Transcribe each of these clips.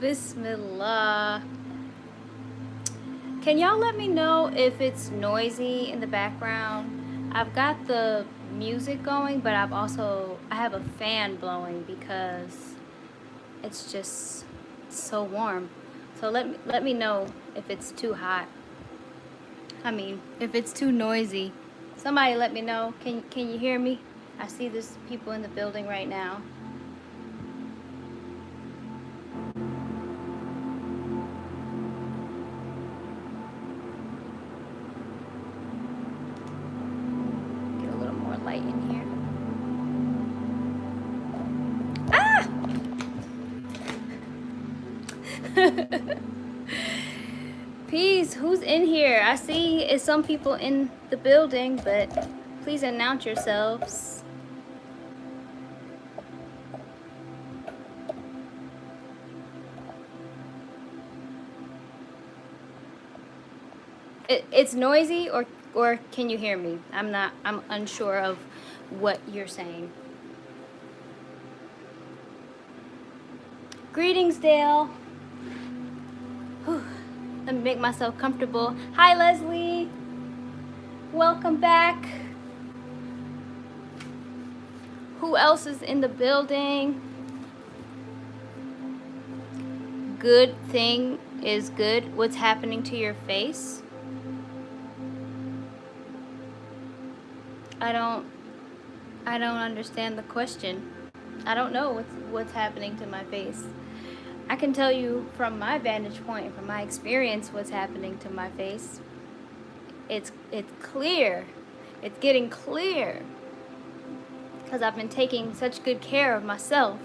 Bismillah. Can y'all let me know if it's noisy in the background? I've got the music going, but I have a fan blowing because it's just so warm. So let me know if it's too hot. I mean, if it's too noisy. Somebody let me know. Can you hear me? I see there's people in the building right now. Get a little more light in here. Peace. Who's in here? I see it's some people in the building, but please announce yourselves. It's noisy, or can you hear me? I'm unsure of what you're saying. Greetings, Dale. Whew. Let me make myself comfortable. Hi, Leslie. Welcome back. Who else is in the building? Good thing is good. What's happening to your face? I don't understand the question. I don't know what's happening to my face. I can tell you from my vantage point, from my experience, what's happening to my face. It's clear. It's getting clear. Because I've been taking such good care of myself.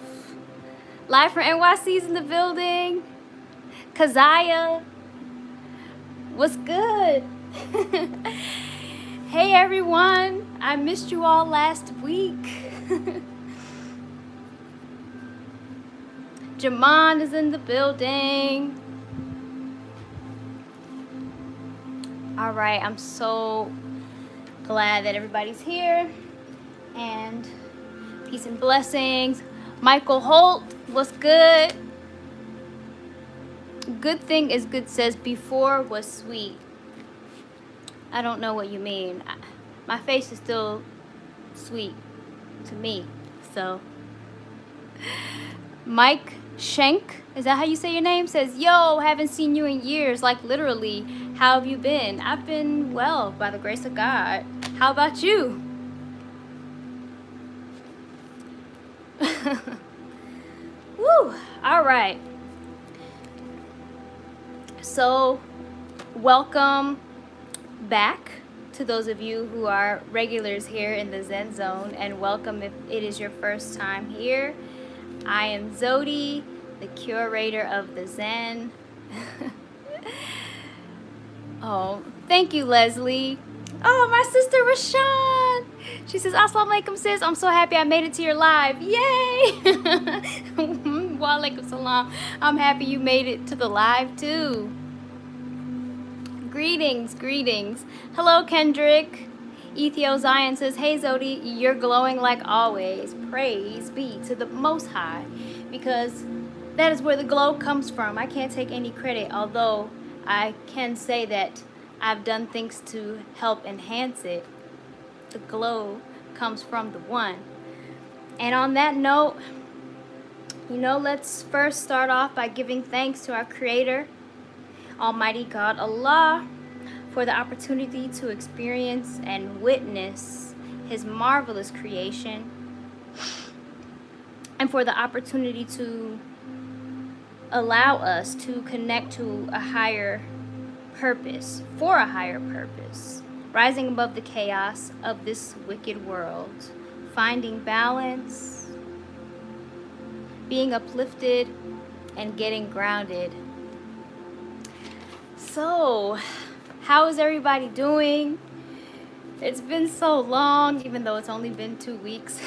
Live from NYC's in the building. Kazaya. What's good? Hey everyone. I missed you all last week. Jaman is in the building. All right, I'm so glad that everybody's here. And peace and blessings. Michael Holt, what's good? Good thing is good says before was sweet. I don't know what you mean. My face is still sweet to me, so. Mike Schenk, is that how you say your name? Says, yo, haven't seen you in years. Like literally, how have you been? I've been well, by the grace of God. How about you? Woo, all right. So, welcome back to those of you who are regulars here in the Zen Zone, and welcome if it is your first time here. I am Zewdy, the curator of the Zen. Oh, thank you, Leslie. Oh, my sister Rashawn. She says, Assalamu alaikum, sis. I'm so happy I made it to your live. Yay! Wa alaikum salam. I'm happy you made it to the live, too. Greetings, greetings. Hello, Kendrick. Ethio Zion says, hey, Zewdy, you're glowing like always. Praise be to the Most High, because that is where the glow comes from. I can't take any credit, although I can say that I've done things to help enhance it. The glow comes from the One. And on that note, let's first start off by giving thanks to our Creator, Almighty God Allah, for the opportunity to experience and witness His marvelous creation, and for the opportunity to allow us to connect to a higher purpose, for a higher purpose, rising above the chaos of this wicked world, finding balance, being uplifted, and getting grounded. So, how is everybody doing? It's been so long, even though it's only been 2 weeks,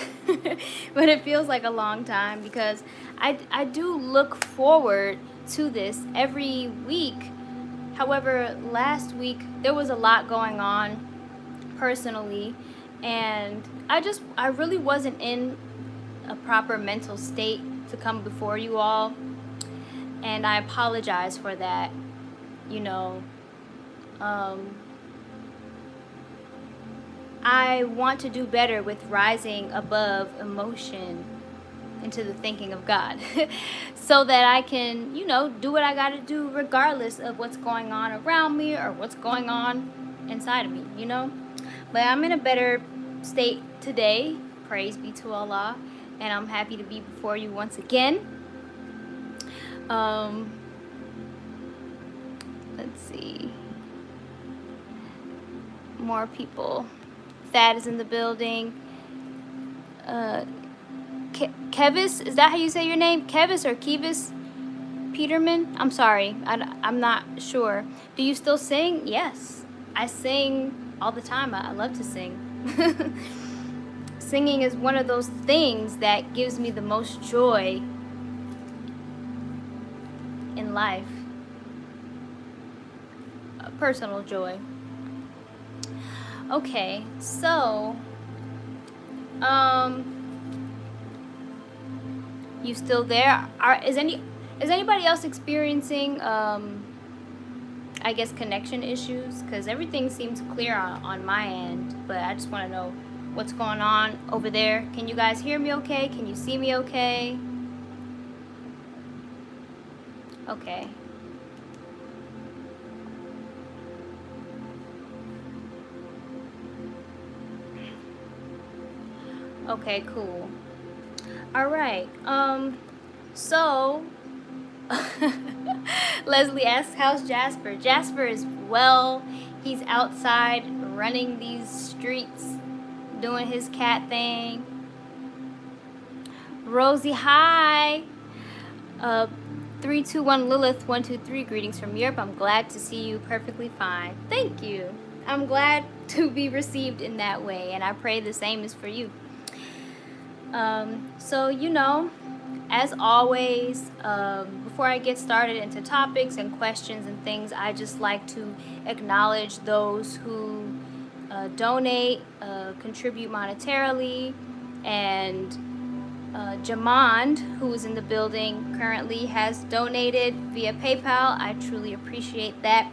but it feels like a long time because I do look forward to this every week. However, last week there was a lot going on personally, and I really wasn't in a proper mental state to come before you all, and I apologize for that. You know, I want to do better with rising above emotion into the thinking of God so that I can, you know, do what I got to do regardless of what's going on around me or what's going on inside of me, you know. But I'm in a better state today, praise be to Allah, and I'm happy to be before you once again. Let's see, more people. Thad is in the building. Kevis, is that how you say your name? Kevis or Kevis Peterman? I'm sorry, I'm not sure. Do you still sing? Yes, I sing all the time. I love to sing. Singing is one of those things that gives me the most joy in life. A personal joy. Okay, so you still there? Is anybody else experiencing I guess connection issues? Because everything seems clear on my end, but I just want to know what's going on over there. Can you guys hear me okay? Can you see me okay? Okay. Okay, cool. All right. So Leslie asks, how's Jasper? Jasper is well. He's outside running these streets, doing his cat thing. Rosie, hi. 321 Lilith 123, greetings from Europe. I'm glad to see you perfectly fine. Thank you. I'm glad to be received in that way, and I pray the same is for you. So, you know, as always, before I get started into topics and questions and things, I just like to acknowledge those who donate, contribute monetarily, and Jamond, who is in the building currently, has donated via PayPal. I truly appreciate that.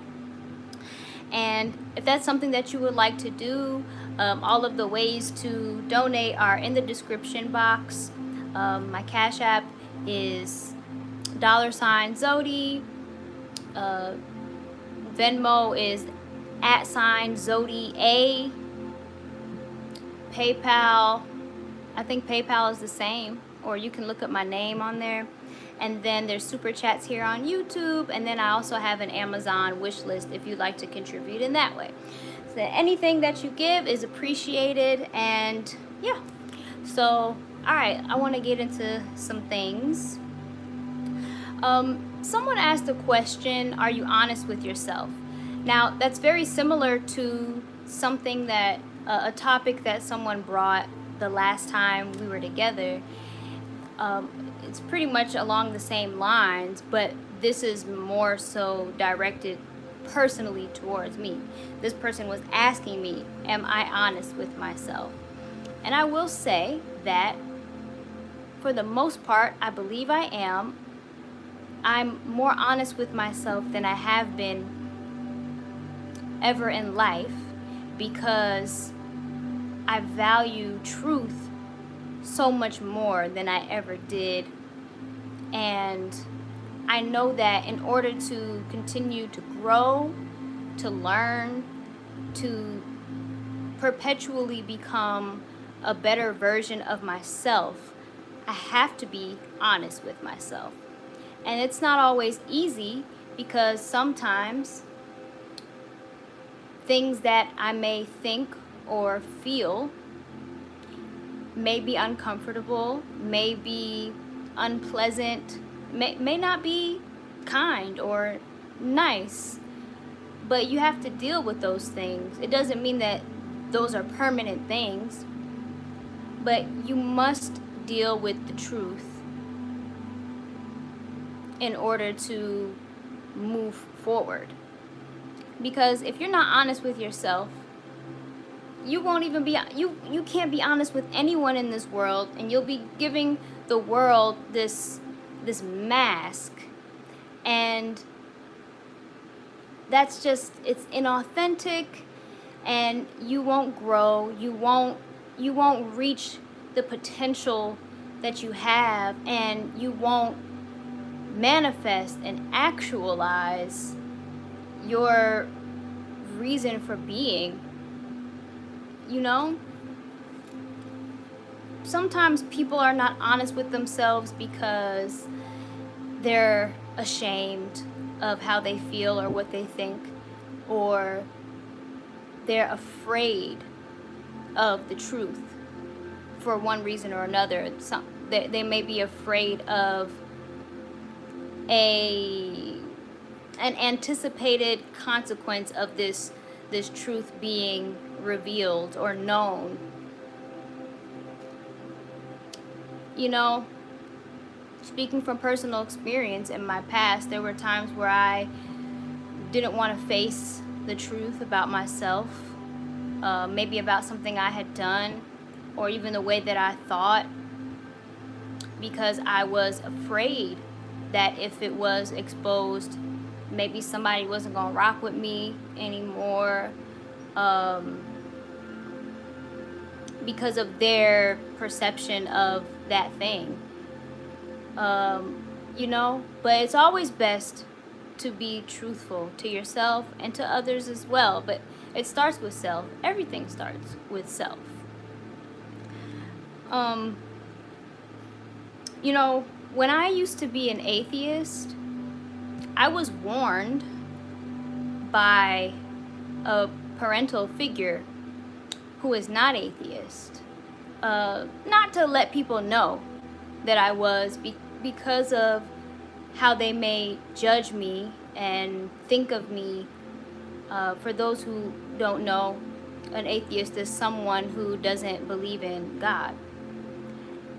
And if that's something that you would like to do, all of the ways to donate are in the description box. My Cash App is $Zewdy. Venmo is @Zewdy A. PayPal, I think PayPal is the same, or you can look up my name on there. And then there's Superchats here on YouTube, and then I also have an Amazon wish list if you'd like to contribute in that way. So anything that you give is appreciated, and yeah. So, all right, I want to get into some things. Someone asked a question, are you honest with yourself? Now, that's very similar to something that, a topic that someone brought the last time we were together. It's pretty much along the same lines, but this is more so directed personally towards me. This person was asking me, am I honest with myself? And I will say that for the most part, I believe I am. I'm more honest with myself than I have been ever in life, because I value truth so much more than I ever did. And I know that in order to continue to grow, to learn, to perpetually become a better version of myself, I have to be honest with myself. And it's not always easy, because sometimes things that I may think or feel may be uncomfortable, may be unpleasant, may not be kind or nice, but you have to deal with those things. It doesn't mean that those are permanent things, but you must deal with the truth in order to move forward. Because if you're not honest with yourself, you won't even be, you can't be honest with anyone in this world, and you'll be giving the world this mask, and that's just, it's inauthentic, and you won't grow, you won't reach the potential that you have, and you won't manifest and actualize your reason for being. You know, sometimes people are not honest with themselves because they're ashamed of how they feel or what they think, or they're afraid of the truth for one reason or another. They may be afraid of an anticipated consequence of this truth being revealed or known. You know, speaking from personal experience, in my past, there were times where I didn't want to face the truth about myself, maybe about something I had done, or even the way that I thought, because I was afraid that if it was exposed, maybe somebody wasn't going to rock with me anymore, because of their perception of that thing. You know, but it's always best to be truthful to yourself and to others as well. But it starts with self. Everything starts with self. You know, when I used to be an atheist, I was warned by a parental figure who is not atheist, not to let people know that I was, because of how they may judge me and think of me. For those who don't know, an atheist is someone who doesn't believe in God.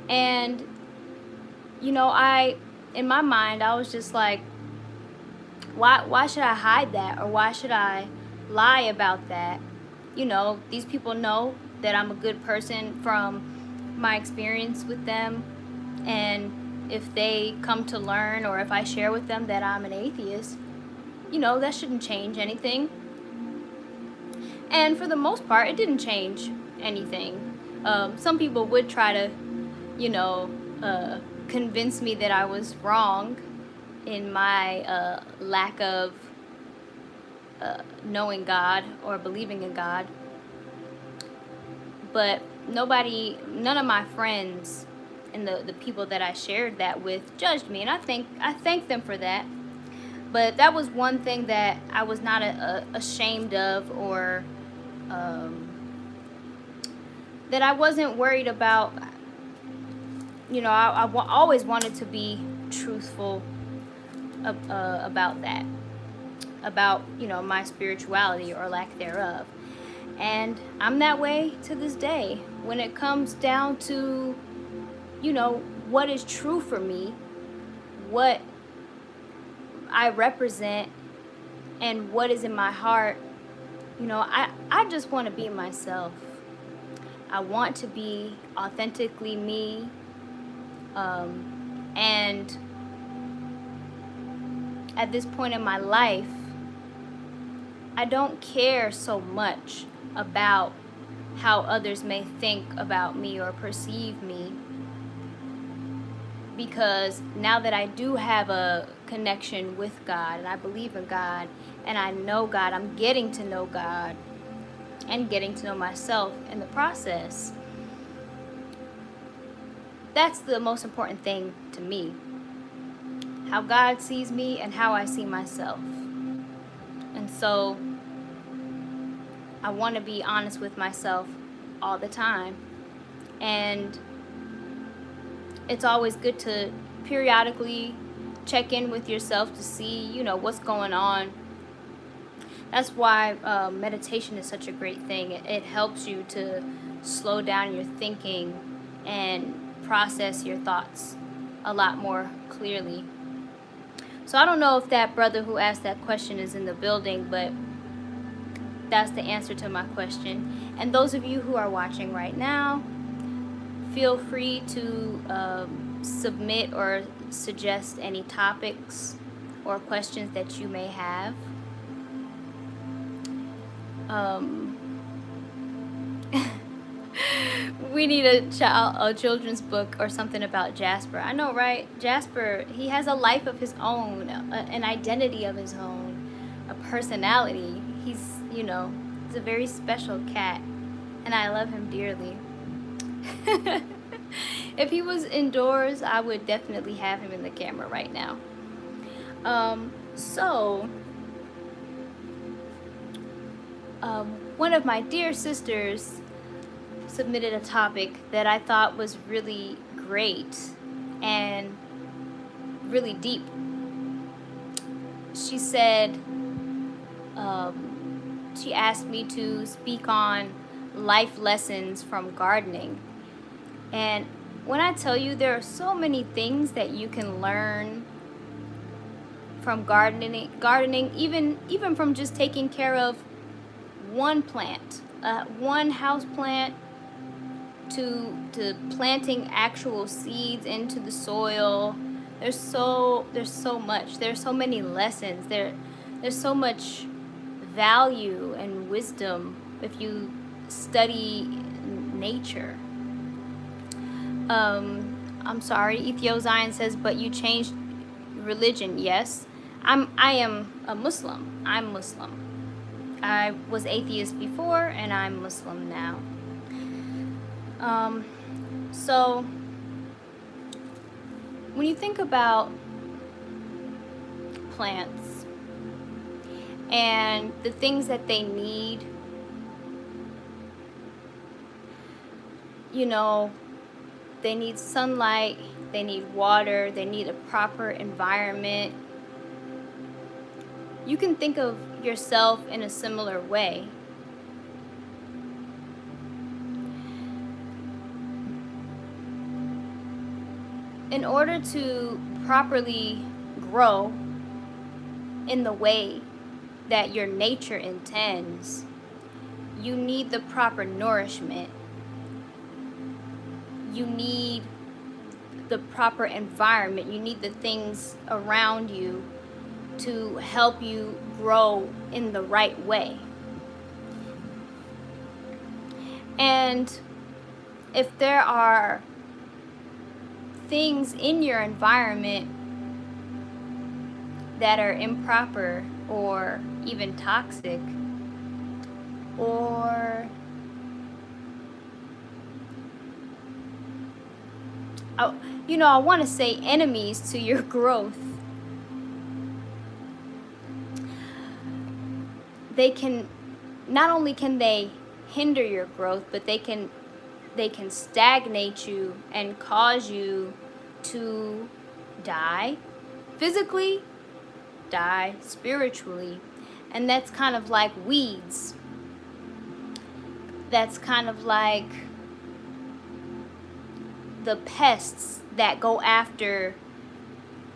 And, you know, in my mind, I was just like, why should I hide that? Or why should I lie about that? You know, these people know that I'm a good person from my experience with them. And if they come to learn, or if I share with them that I'm an atheist, you know, that shouldn't change anything. And for the most part, it didn't change anything. Some people would try to, you know, convince me that I was wrong in my lack of knowing God or believing in God. But none of my friends and the people that I shared that with judged me, and I thank them for that. But that was one thing that I was not ashamed of, or that I wasn't worried about. You know, I always wanted to be truthful about that, about, you know, my spirituality or lack thereof. And I'm that way to this day. When it comes down to, you know, what is true for me, what I represent, and what is in my heart, you know, I just want to be myself. I want to be authentically me. And at this point in my life, I don't care so much about how others may think about me or perceive me, because now that I do have a connection with God, and I believe in God, and I know God, I'm getting to know God and getting to know myself in the process. That's the most important thing to me. How God sees me and how I see myself. And so I want to be honest with myself all the time. And it's always good to periodically check in with yourself to see, you know, what's going on. That's why meditation is such a great thing. It helps you to slow down your thinking and process your thoughts a lot more clearly. So I don't know if that brother who asked that question is in the building, but that's the answer to my question. And those of you who are watching right now, feel free to submit or suggest any topics or questions that you may have. We need a children's book or something about Jasper. I know, right? Jasper, he has a life of his own, an identity of his own, a personality. He's, you know, he's a very special cat, and I love him dearly. If he was indoors, I would definitely have him in the camera right now. One of my dear sisters submitted a topic that I thought was really great and really deep. She said, she asked me to speak on life lessons from gardening. And when I tell you, there are so many things that you can learn from gardening, even from just taking care of one plant, one house plant, to planting actual seeds into the soil. There's so much. There's so many lessons. There's so much value and wisdom if you study nature. I'm sorry, Ethio Zion says, but you changed religion. Yes, I am a Muslim. I'm Muslim. I was atheist before, and I'm Muslim now. So when you think about plants and the things that they need, you know, they need sunlight, they need water, they need a proper environment. You can think of yourself in a similar way. In order to properly grow in the way that your nature intends, you need the proper nourishment. You need the proper environment. You need the things around you to help you grow in the right way. And if there are things in your environment that are improper or even toxic, or I want to say enemies to your growth, they can, not only can they hinder your growth, but they can stagnate you and cause you to die physically, die spiritually. And that's kind of like weeds. That's kind of like the pests that go after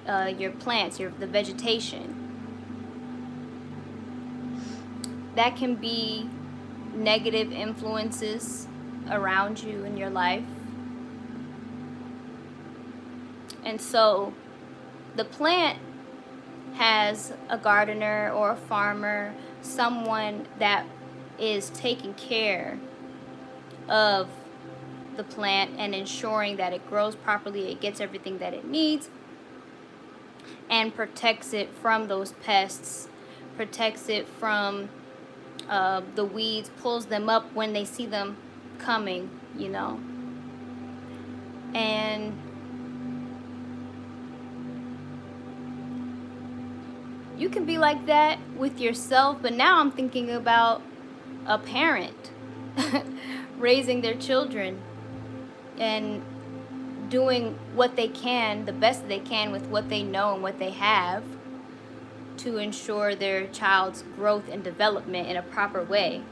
your plants, the vegetation. That can be negative influences around you in your life. And so the plant has a gardener or a farmer, someone that is taking care of the plant and ensuring that it grows properly, it gets everything that it needs, and protects it from those pests, protects it from the weeds, pulls them up when they see them coming, and you can be like that with yourself. But now I'm thinking about a parent raising their children and doing what they can, the best they can with what they know and what they have, to ensure their child's growth and development in a proper way.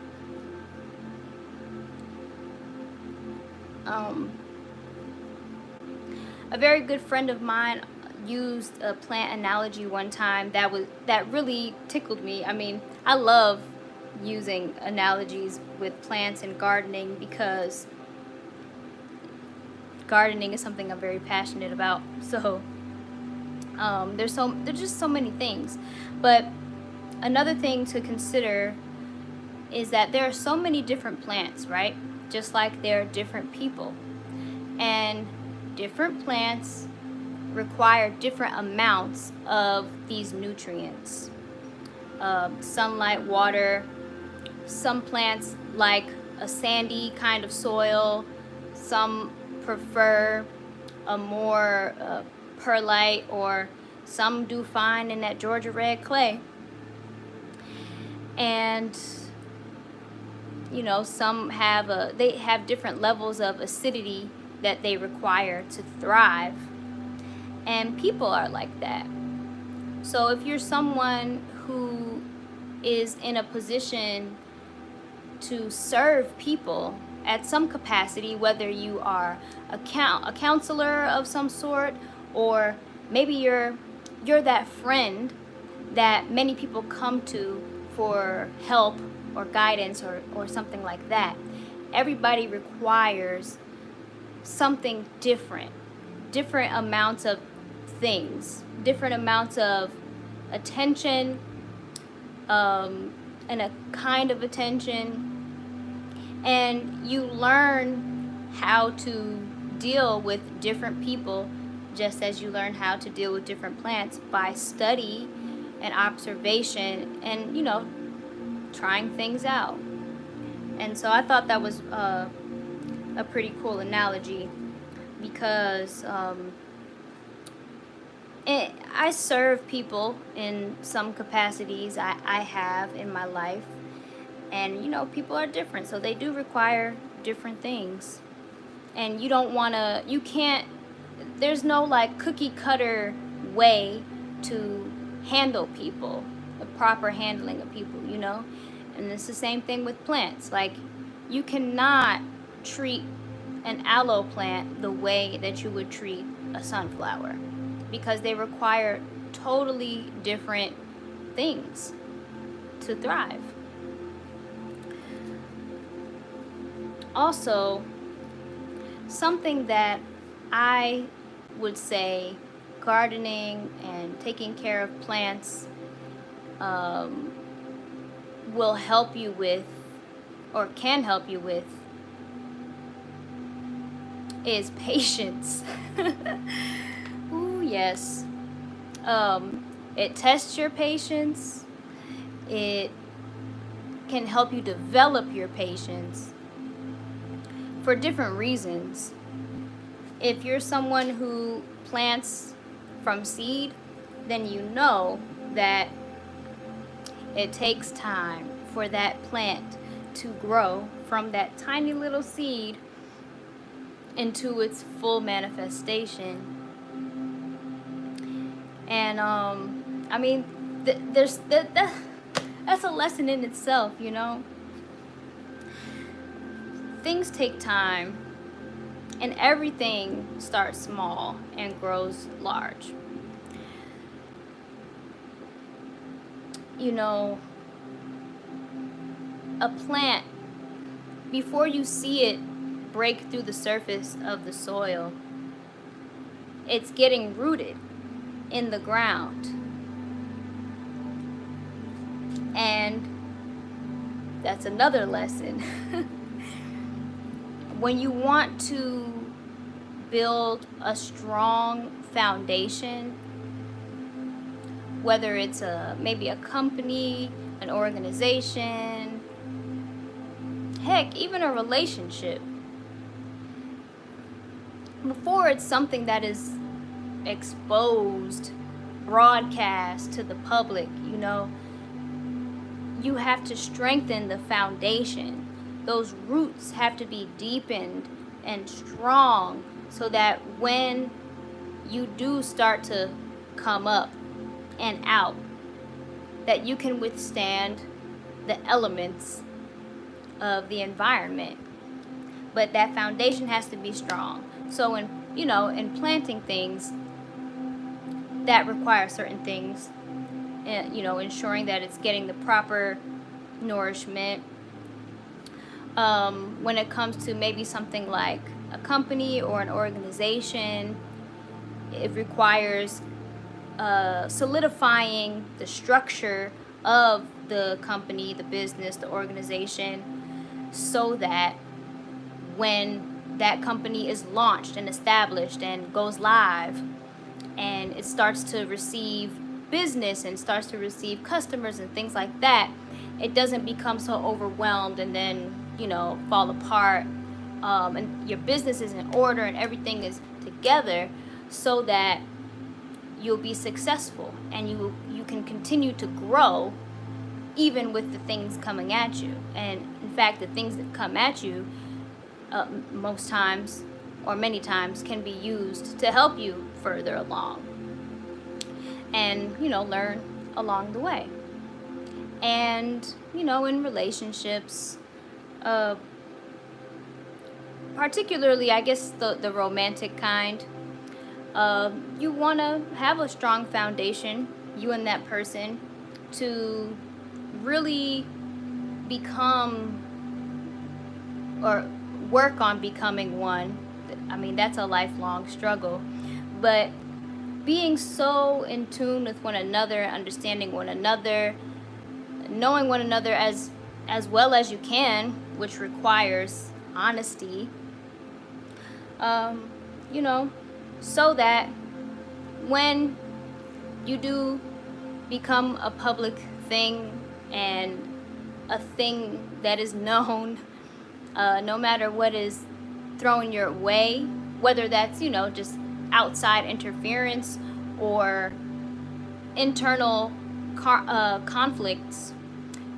A very good friend of mine used a plant analogy one time that really tickled me. I mean, I love using analogies with plants and gardening because gardening is something I'm very passionate about. So there's just so many things. But another thing to consider is that there are so many different plants, right? Just like there are different people. And different plants require different amounts of these nutrients. Sunlight, water. Some plants like a sandy kind of soil. Some prefer a more perlite, or some do fine in that Georgia red clay. And you know, some have they have different levels of acidity that they require to thrive. And people are like that. So if you're someone who is in a position to serve people at some capacity, whether you are a counselor of some sort, or maybe you're that friend that many people come to for help or guidance or something like that. Everybody requires something different amounts of things, different amounts of attention, and a kind of attention. And you learn how to deal with different people just as you learn how to deal with different plants by study and observation and, you know, trying things out. And so I thought that was a pretty cool analogy, because I serve people in some capacities I have in my life. And, you know, people are different, so they do require different things. And you don't want to, you can't, there's no like cookie cutter way to handle people, the proper handling of people, you know? And it's the same thing with plants. Like, you cannot treat an aloe plant the way that you would treat a sunflower, because they require totally different things to thrive. Also, something that I would say gardening and taking care of plants will help you with, or can help you with, is patience. Ooh, yes. It tests your patience. It can help you develop your patience for different reasons. If you're someone who plants from seed, then you know that it takes time for that plant to grow from that tiny little seed into its full manifestation. And I mean, that's a lesson in itself, you know. Things take time, and everything starts small and grows large. You know, a plant, before you see it break through the surface of the soil, it's getting rooted in the ground. And that's another lesson. When you want to build a strong foundation, whether it's maybe a company, an organization, heck, even a relationship, before it's something that is exposed, broadcast to the public, you know, you have to strengthen the foundation. Those roots have to be deepened and strong, so that when you do start to come up and out, that you can withstand the elements of the environment. But that foundation has to be strong. So in planting things, that requires certain things, and ensuring that it's getting the proper nourishment. When it comes to maybe something like a company or an organization, it requires solidifying the structure of the company, the business, the organization, so that when that company is launched and established and goes live and it starts to receive business and starts to receive customers and things like that, it doesn't become so overwhelmed and then, fall apart, and your business is in order and everything is together, so that you'll be successful and you can continue to grow even with the things coming at you. And in fact, the things that come at you most times or many times can be used to help you further along and learn along the way. And in relationships, particularly I guess the romantic kind, you want to have a strong foundation, you and that person, to really become or work on becoming one. I mean, that's a lifelong struggle, but being so in tune with one another, understanding one another, knowing one another as well as you can, which requires honesty, so that when you do become a public thing and a thing that is known, no matter what is thrown your way, whether that's just outside interference or internal conflicts,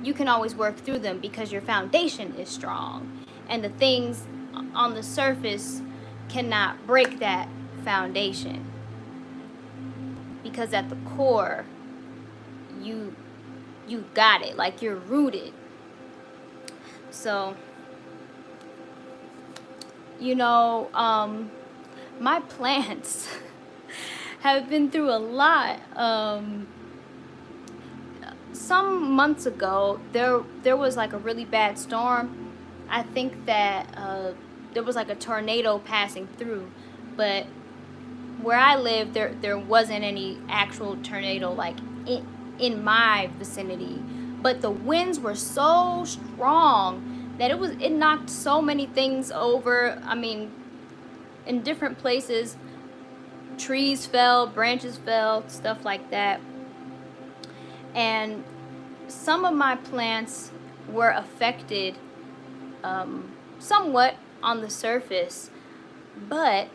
you can always work through them because your foundation is strong, and the things on the surface cannot break that foundation, because at the core you got it, like you're rooted. So my plants have been through a lot. Some months ago there was like a really bad storm. I think that there was like a tornado passing through, but where I live there wasn't any actual tornado like in my vicinity, but the winds were so strong that it knocked so many things over. I mean, in different places, trees fell, branches fell, stuff like that. And some of my plants were affected somewhat on the surface, but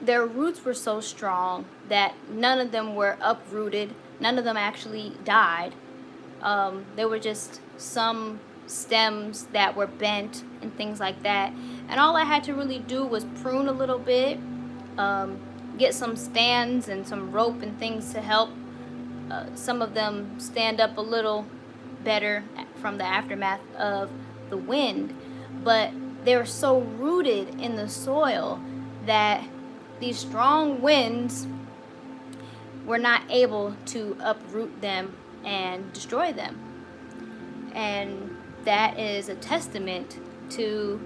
their roots were so strong that none of them were uprooted. None of them actually died. There were just some stems that were bent and things like that. And all I had to really do was prune a little bit, get some stands and some rope and things to help some of them stand up a little better from the aftermath of the wind. But they were so rooted in the soil that these strong winds were not able to uproot them and destroy them. And that is a testament to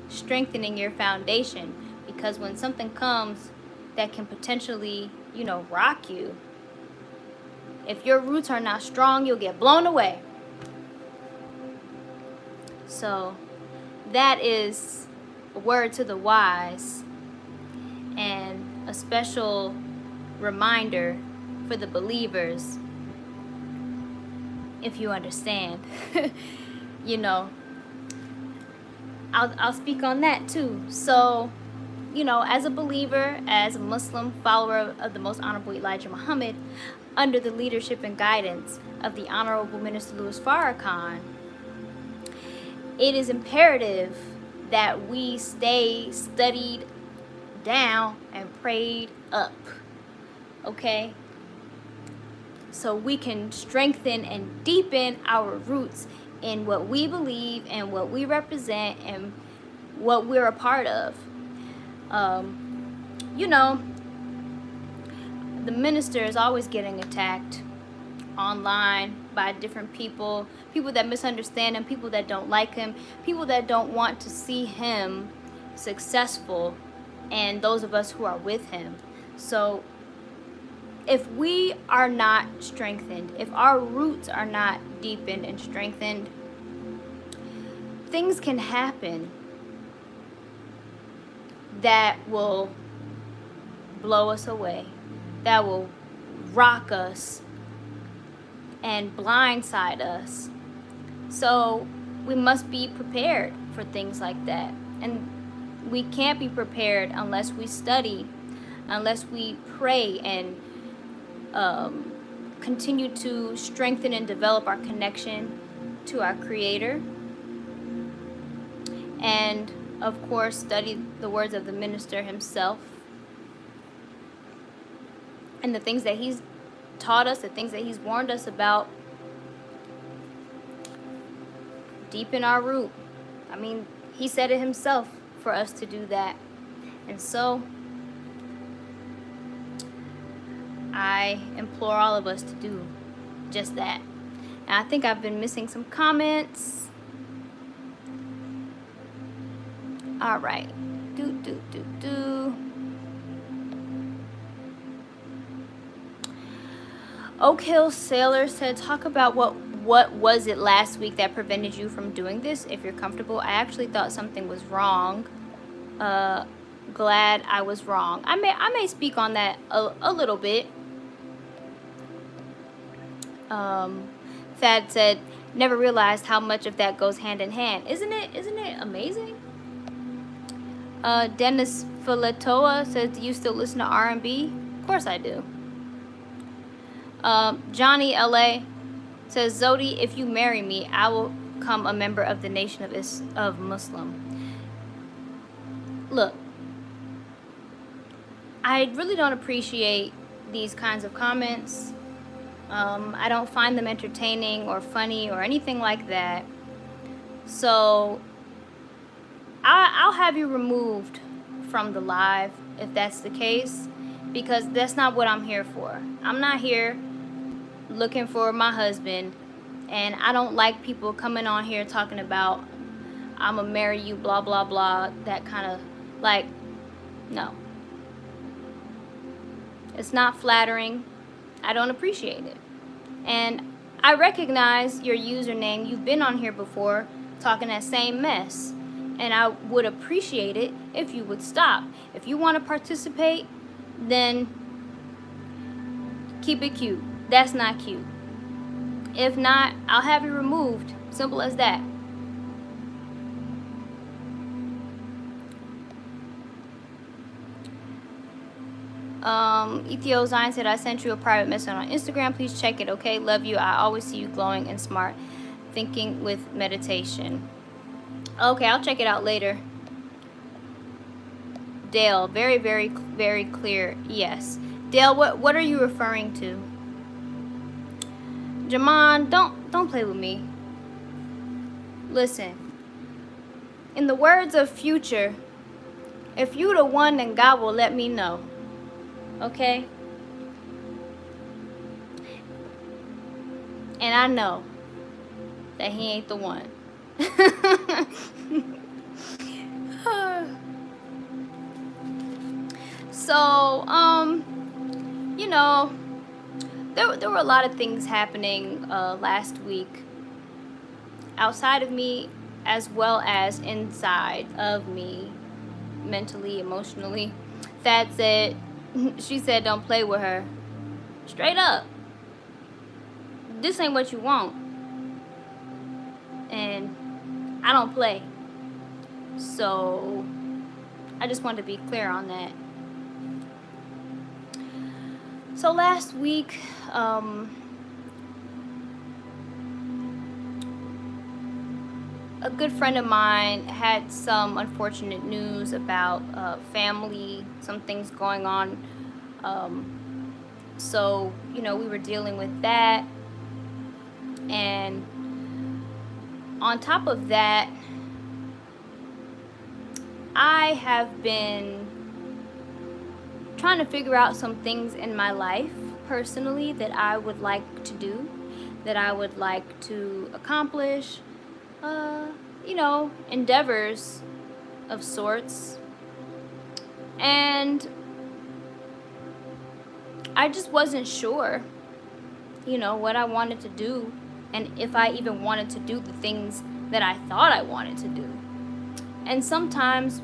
strengthening your foundation, because when something comes that can potentially, rock you, if your roots are not strong, you'll get blown away. So that is a word to the wise and a special reminder for the believers, if you understand. I'll speak on that too. So, as a believer, as a Muslim follower of the Most Honorable Elijah Muhammad, under the leadership and guidance of the Honorable Minister Louis Farrakhan, it is imperative that we stay studied down and prayed up, okay? So we can strengthen and deepen our roots in what we believe and what we represent and what we're a part of. The minister is always getting attacked online by different people that misunderstand him, people that don't like him, people that don't want to see him successful and those of us who are with him. So if we are not strengthened, if our roots are not deepened and strengthened, things can happen that will blow us away, that will rock us and blindside us. So we must be prepared for things like that. And we can't be prepared unless we study, unless we pray and continue to strengthen and develop our connection to our Creator. And of course, study the words of the minister himself and the things that he's taught us, the things that he's warned us about. Deepen our root. I mean, he said it himself for us to do that. And so I implore all of us to do just that. And I think I've been missing some comments. All right. Oak Hill Sailor said, talk about what was it last week that prevented you from doing this, if you're comfortable. I actually thought something was wrong. Glad I was wrong. I may speak on that a little bit. Thad said, never realized how much of that goes hand in hand. Isn't it amazing? Dennis Filatoa says, do you still listen to R&B? Of course I do. Johnny LA says, Zewdy, if you marry me, I will become a member of the Nation of Muslim. Look, I really don't appreciate these kinds of comments. I don't find them entertaining or funny or anything like that. So I'll have you removed from the live if that's the case, because that's not what I'm here for. I'm not here looking for my husband, and I don't like people coming on here talking about I'm gonna marry you, blah blah blah, that kind of, like, no, it's not flattering. I don't appreciate it. And I recognize your username. You've been on here before talking that same mess, and I would appreciate it if you would stop. If you want to participate, then keep it cute. That's not cute. If not, I'll have you removed. Simple as that. Ethio Zion said, I sent you a private message on Instagram. Please check it, okay? Love you. I always see you glowing and smart. Thinking with meditation. Okay, I'll check it out later. Dale, very, very, very clear. Yes. Dale, what are you referring to? Jamon, don't play with me. Listen. In the words of Future, if you the one, then God will let me know. Okay? And I know that he ain't the one. So, you know, there were a lot of things happening last week outside of me as well as inside of me, mentally, emotionally. Thad said, she said, don't play with her. Straight up. This ain't what you want. And I don't play. So I just wanted to be clear on that. So last week, a good friend of mine had some unfortunate news about family, some things going on. So, you know, we were dealing with that. And on top of that, I have been trying to figure out some things in my life personally that I would like to do, that I would like to accomplish. You know, endeavors of sorts. And I just wasn't sure, what I wanted to do, and if I even wanted to do the things that I thought I wanted to do. And sometimes,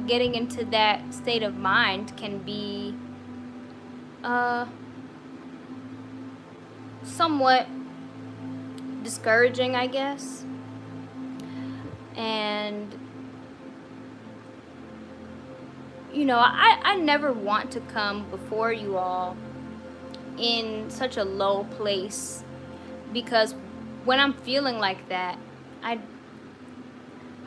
getting into that state of mind can be somewhat discouraging, I guess. And I never want to come before you all in such a low place, because when I'm feeling like that, I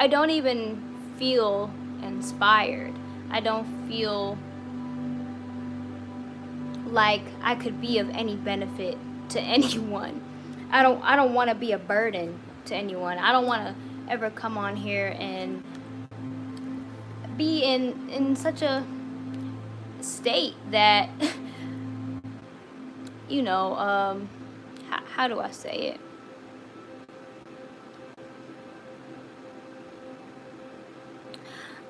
don't even feel inspired. I don't feel like I could be of any benefit to anyone. I don't want to be a burden to anyone. I don't want to ever come on here and be in such a state that how do I say it?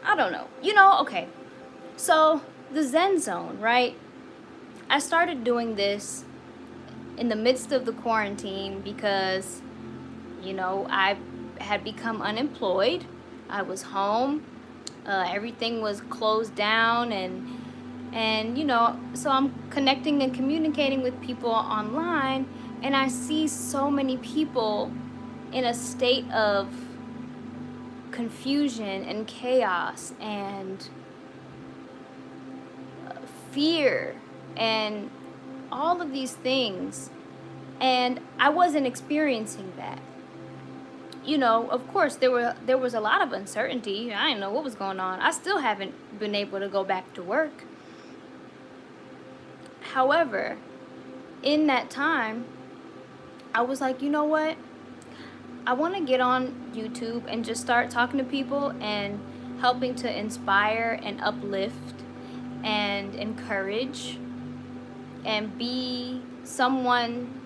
I don't know. Okay. So the Zen Zone, right? I started doing this in the midst of the quarantine because, I had become unemployed. I was home. Everything was closed down, and so I'm connecting and communicating with people online, and I see so many people in a state of confusion and chaos and fear and all of these things, and I wasn't experiencing that. Of course there was a lot of uncertainty. I didn't know what was going on. I still haven't been able to go back to work. However, in that time, I was like, you know what? I want to get on YouTube and just start talking to people and helping to inspire and uplift and encourage and be someone,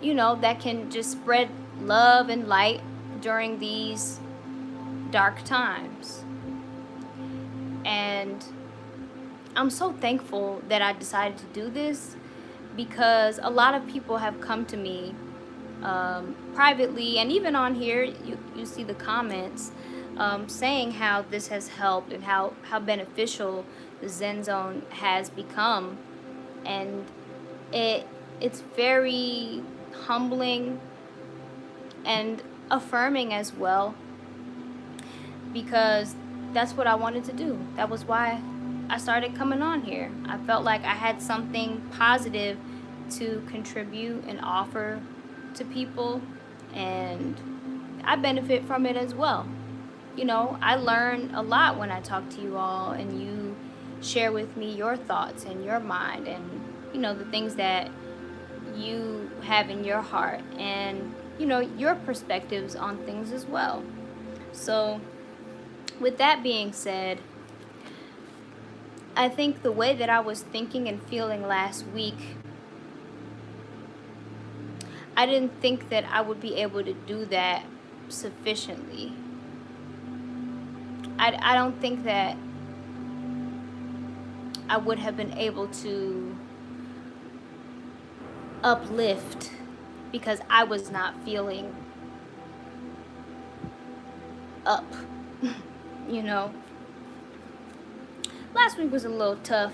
that can just spread love and light during these dark times. And I'm so thankful that I decided to do this, because a lot of people have come to me privately, and even on here you see the comments saying how this has helped and how beneficial the Zen Zone has become. And it's very humbling and affirming as well, because that's what I wanted to do. That was why I started coming on here. I felt like I had something positive to contribute and offer to people, and I benefit from it as well. I learn a lot when I talk to you all and you share with me your thoughts and your mind and the things that you have in your heart, and your perspectives on things as well. So with that being said, I think the way that I was thinking and feeling last week, I didn't think that I would be able to do that sufficiently. I don't think that I would have been able to uplift, because I was not feeling up. Last week was a little tough.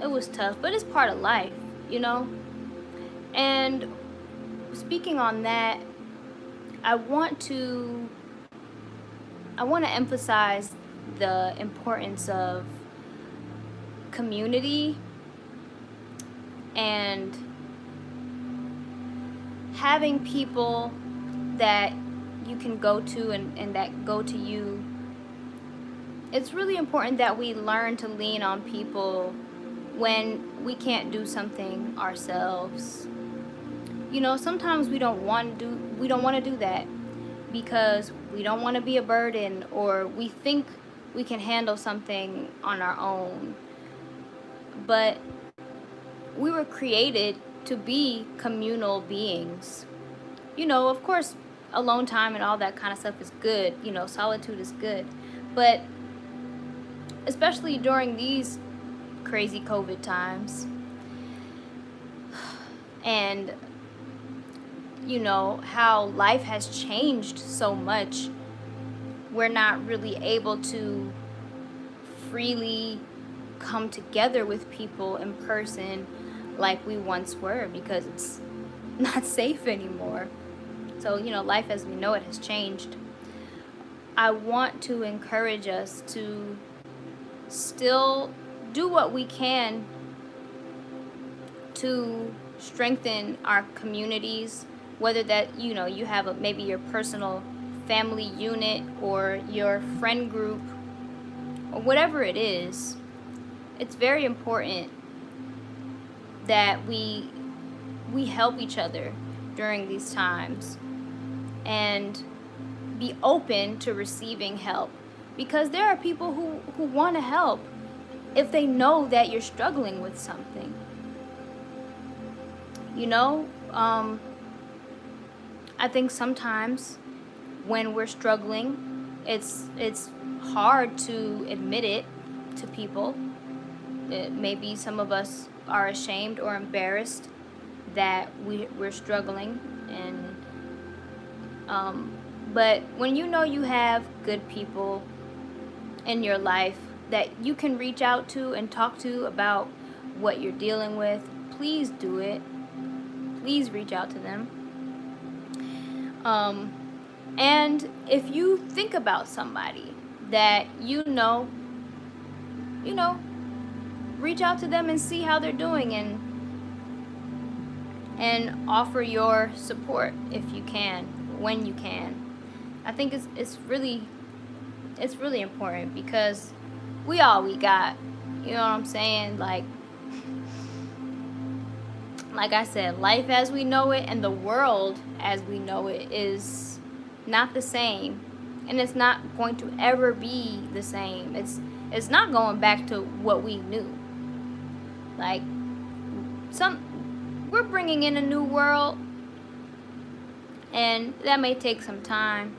It was tough, but it's part of life, And speaking on that, I want to emphasize the importance of community and having people that you can go to and that go to you. It's really important that we learn to lean on people when we can't do something ourselves. Sometimes we don't want to do that because we don't want to be a burden, or we think we can handle something on our own. But we were created to be communal beings. Of course, alone time and all that kind of stuff is good. Solitude is good. But especially during these crazy COVID times. And you know how life has changed so much. We're not really able to freely come together with people in person like we once were, because it's not safe anymore. So, you know, life as we know it has changed. I want to encourage us to still do what we can to strengthen our communities, whether that, you know, you have maybe your personal family unit or your friend group or whatever it is. It's very important that we help each other during these times and be open to receiving help, because there are people who want to help if they know that you're struggling with something. You know, I think sometimes when we're struggling, it's hard to admit it to people. Maybe some of us are ashamed or embarrassed that we're struggling, and but when you know you have good people in your life that you can reach out to and talk to about what you're dealing with, please do it. Please reach out to them. And if you think about somebody that you know, reach out to them and see how they're doing, and offer your support if you can, when you can. I think it's really important, because we all we got. You know what I'm saying? Like I said, life as we know it and the world as we know it is not the same, and it's not going to ever be the same. It's not going back to what we knew. Like we're bringing in a new world, and that may take some time.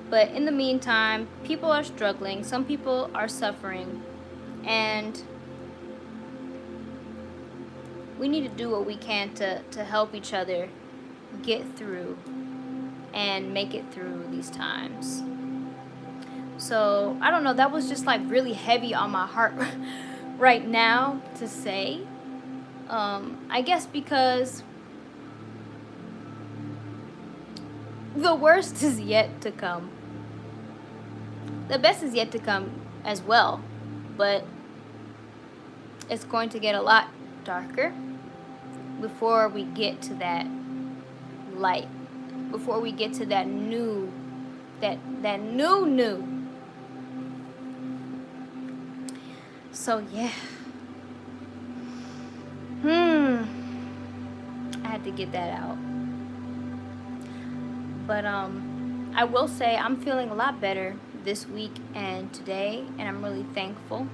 But in the meantime, people are struggling. Some people are suffering, and we need to do what we can to help each other get through and make it through these times. So, I don't know, that was just like really heavy on my heart right now to say. I guess because the worst is yet to come. The best is yet to come as well, but it's going to get a lot darker before we get to that light, before we get to that new. So yeah. I had to get that out. But I will say I'm feeling a lot better this week and today, and I'm really thankful.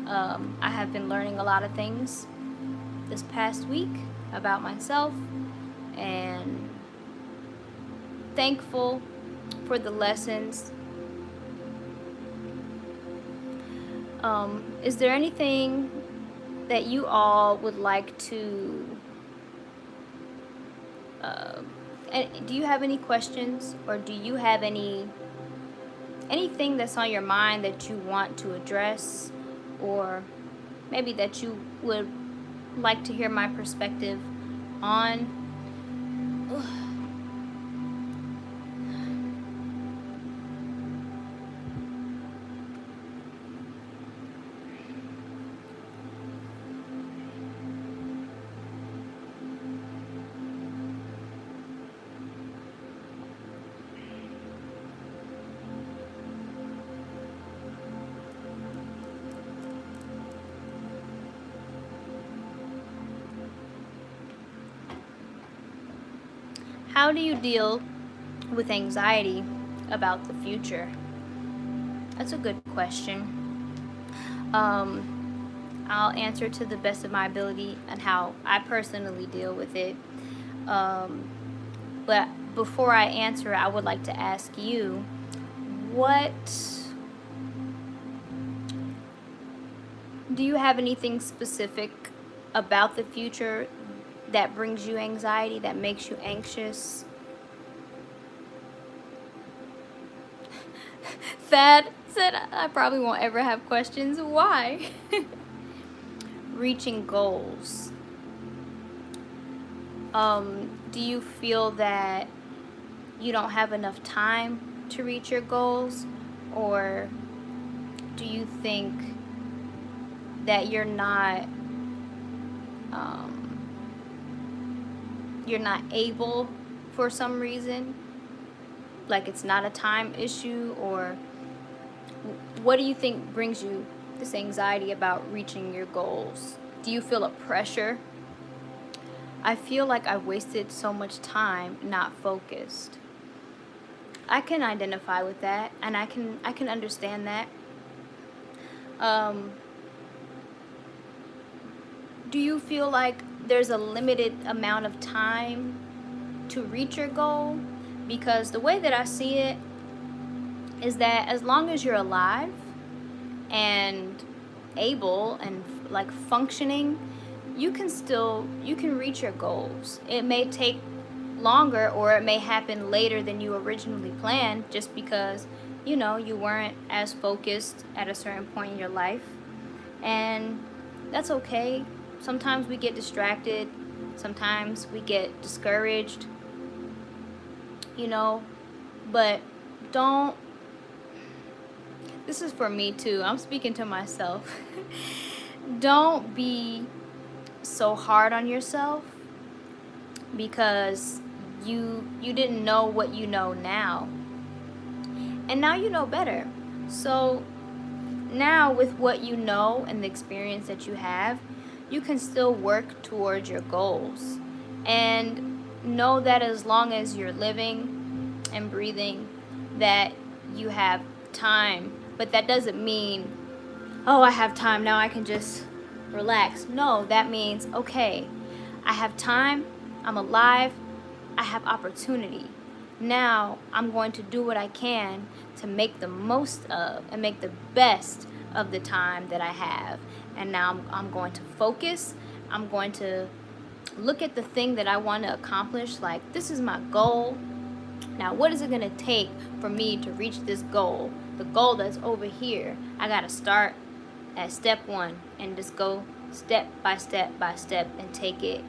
I have been learning a lot of things this past week about myself, and thankful for the lessons. Is there anything that you all would like to do you have any questions, or do you have anything that's on your mind that you want to address, or maybe that you would like to hear my perspective on? How do you deal with anxiety about the future? That's a good question. I'll answer to the best of my ability and how I personally deal with it. But before I answer, I would like to ask you, what Do you have anything specific about the future that brings you anxiety, that makes you anxious? Thad said, I probably won't ever have questions. Why? Reaching goals. Do you feel that you don't have enough time to reach your goals? Or do you think that you're not able for some reason? Like it's not a time issue? Or what do you think brings you this anxiety about reaching your goals? Do you feel a pressure? I feel like I wasted so much time not focused. I can identify with that, and I can understand that. Do you feel like there's a limited amount of time to reach your goal? Because the way that I see it is that as long as you're alive and able and like functioning, you can reach your goals. It may take longer, or it may happen later than you originally planned, just because you weren't as focused at a certain point in your life. And that's okay. Sometimes we get distracted, sometimes we get discouraged, but don't, this is for me too, I'm speaking to myself. Don't be so hard on yourself because you didn't know what you know now, and now you know better. So now, with what you know and the experience that you have, you can still work towards your goals, and know that as long as you're living and breathing, that you have time. But that doesn't mean, oh, I have time now, I can just relax. No, that means, okay, I have time, I'm alive, I have opportunity. Now I'm going to do what I can to make the most of and make the best of the time that I have. And now I'm going to focus. I'm going to look at the thing that I want to accomplish. Like, this is my goal. Now, what is it going to take for me to reach this goal? The goal that's over here. I got to start at step one and just go step by step by step and take it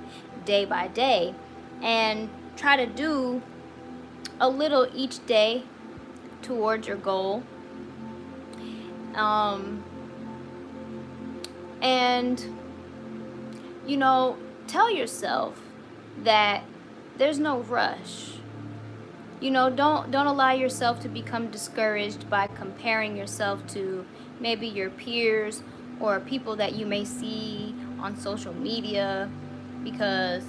day by day, and try to do a little each day towards your goal. And tell yourself that there's no rush. Don't allow yourself to become discouraged by comparing yourself to maybe your peers or people that you may see on social media, because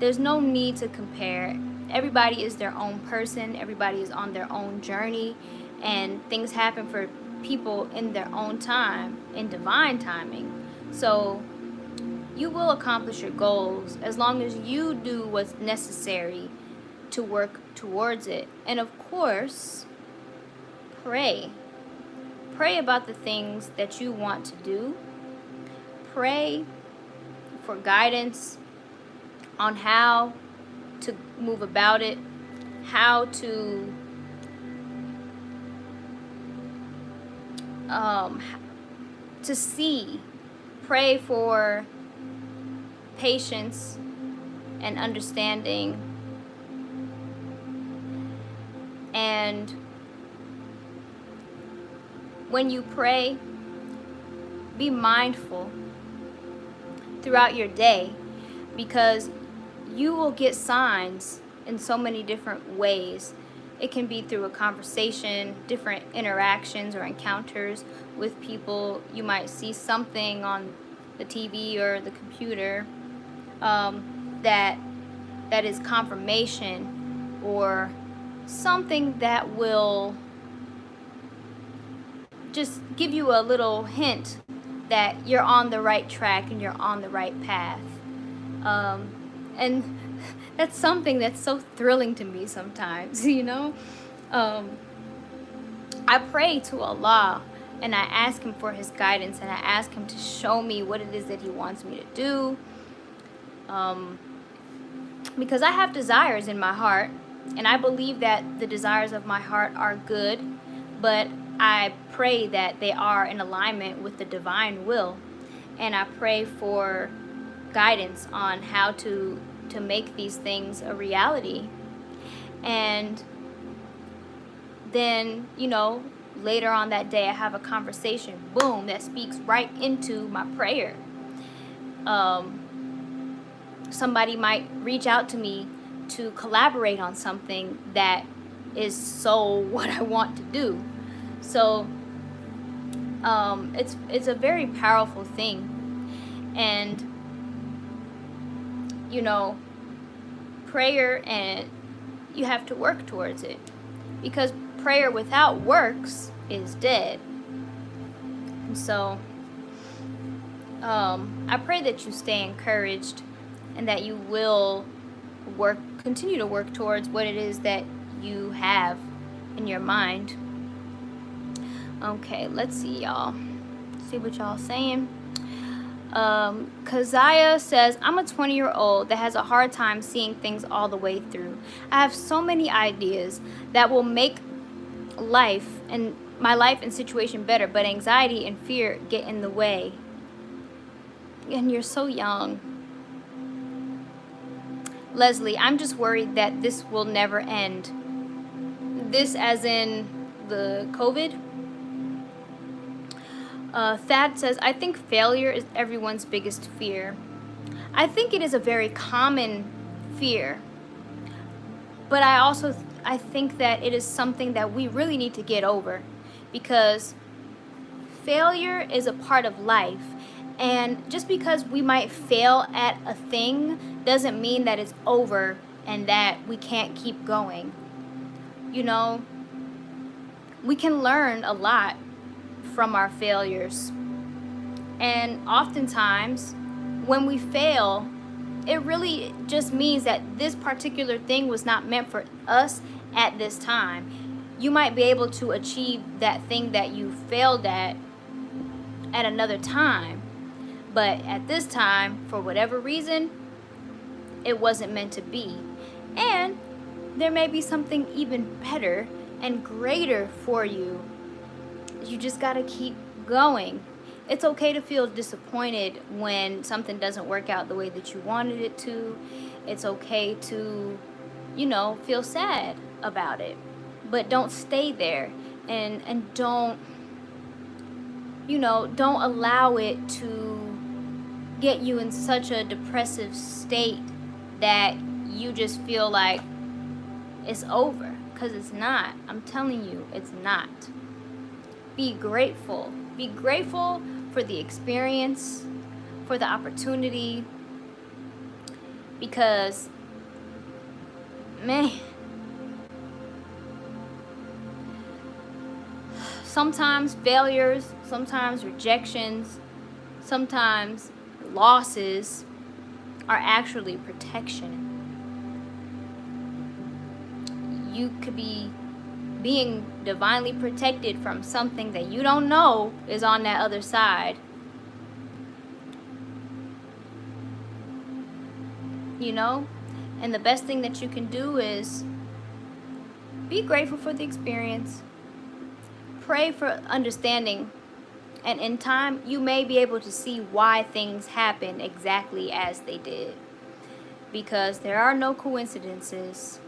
there's no need to compare. Everybody is their own person, everybody is on their own journey, and things happen for people in their own time, in divine timing. So you will accomplish your goals as long as you do what's necessary to work towards it. And of course, pray about the things that you want to do. Pray for guidance on how to move about it, how to see. Pray for patience and understanding, and when you pray, be mindful throughout your day, because you will get signs in so many different ways. It can be through a conversation, different interactions or encounters with people. You might see something on the TV or the computer that is confirmation, or something that will just give you a little hint that you're on the right track and you're on the right path. And that's something that's so thrilling to me sometimes, I pray to Allah and I ask him for his guidance, and I ask him to show me what it is that he wants me to do. Because I have desires in my heart, and I believe that the desires of my heart are good, but I pray that they are in alignment with the divine will, and I pray for guidance on how to make these things a reality. And then, you know, later on that day I have a conversation, boom, that speaks right into my prayer. Somebody might reach out to me to collaborate on something that is so what I want to do. So it's a very powerful thing. And you know, prayer, and you have to work towards it, because prayer without works is dead. And so I pray that you stay encouraged, and that you will continue to work towards what it is that you have in your mind. Okay, let's see, y'all. See what y'all saying. Keziah says, I'm a 20-year-old that has a hard time seeing things all the way through. I have so many ideas that will make my life and situation better, but anxiety and fear get in the way. And you're so young. Leslie, I'm just worried that this will never end. This as in the COVID? Thad says, I think failure is everyone's biggest fear. I think it is a very common fear. But I think that it is something that we really need to get over, because failure is a part of life. And just because we might fail at a thing doesn't mean that it's over and that we can't keep going. You know, we can learn a lot from our failures. And oftentimes, when we fail, it really just means that this particular thing was not meant for us at this time. You might be able to achieve that thing that you failed at another time. But at this time, for whatever reason, it wasn't meant to be. And there may be something even better and greater for you. You just gotta keep going. It's okay to feel disappointed when something doesn't work out the way that you wanted it to. It's okay to, you know, feel sad about it. But don't stay there, and don't, you know, don't allow it to get you in such a depressive state that you just feel like it's over, because it's not. I'm telling you, it's not. Be grateful. Be grateful for the experience, for the opportunity, because, man, sometimes failures, sometimes rejections, sometimes losses are actually protection. You could be being divinely protected from something that you don't know is on that other side. You know? And the best thing that you can do is be grateful for the experience. Pray for understanding. And in time, you may be able to see why things happen exactly as they did. Because there are no coincidences.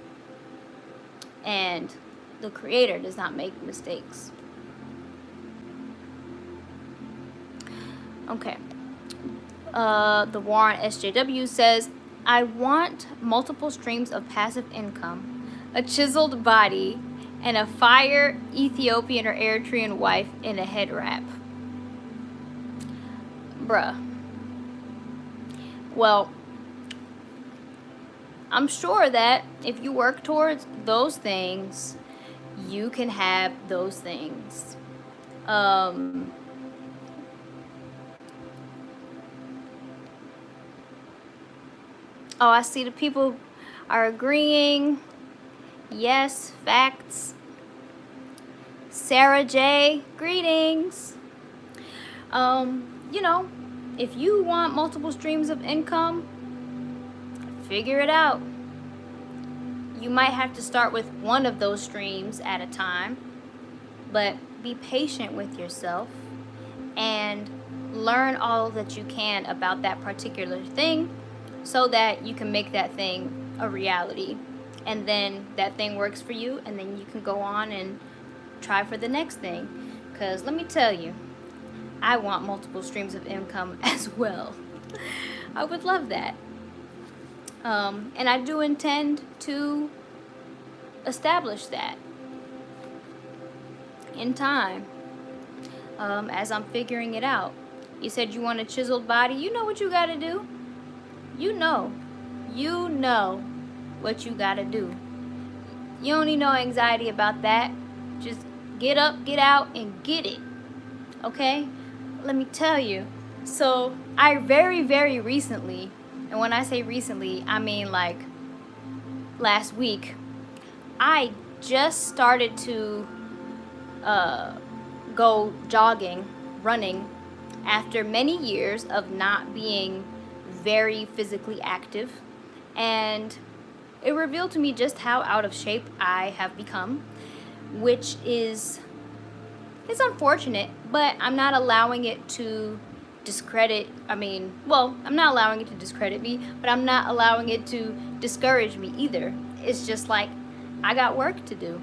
And the Creator does not make mistakes. Okay. The Warren SJW says, I want multiple streams of passive income, a chiseled body, and a fire Ethiopian or Eritrean wife in a head wrap. Bruh. Well, I'm sure that if you work towards those things, you can have those things. Oh, I see the people are agreeing. Yes, facts. Sarah J, greetings. You know, if you want multiple streams of income, figure it out. You might have to start with one of those streams at a time, but be patient with yourself and learn all that you can about that particular thing so that you can make that thing a reality. And then that thing works for you, and then you can go on and try for the next thing. Because let me tell you, I want multiple streams of income as well. I would love that. And I do intend to establish that in time, as I'm figuring it out. You said you want a chiseled body. You know what you gotta do. You know what you gotta do. You don't need no anxiety about that. Just get up, get out, and get it. Okay? Let me tell you. So I very, very recently, and when I say recently, I mean like last week, I just started to go jogging, running, after many years of not being very physically active. And it revealed to me just how out of shape I have become, which is, it's unfortunate, but I'm not allowing it to discredit, I'm not allowing it to discredit me, but I'm not allowing it to discourage me either. It's just like, I got work to do.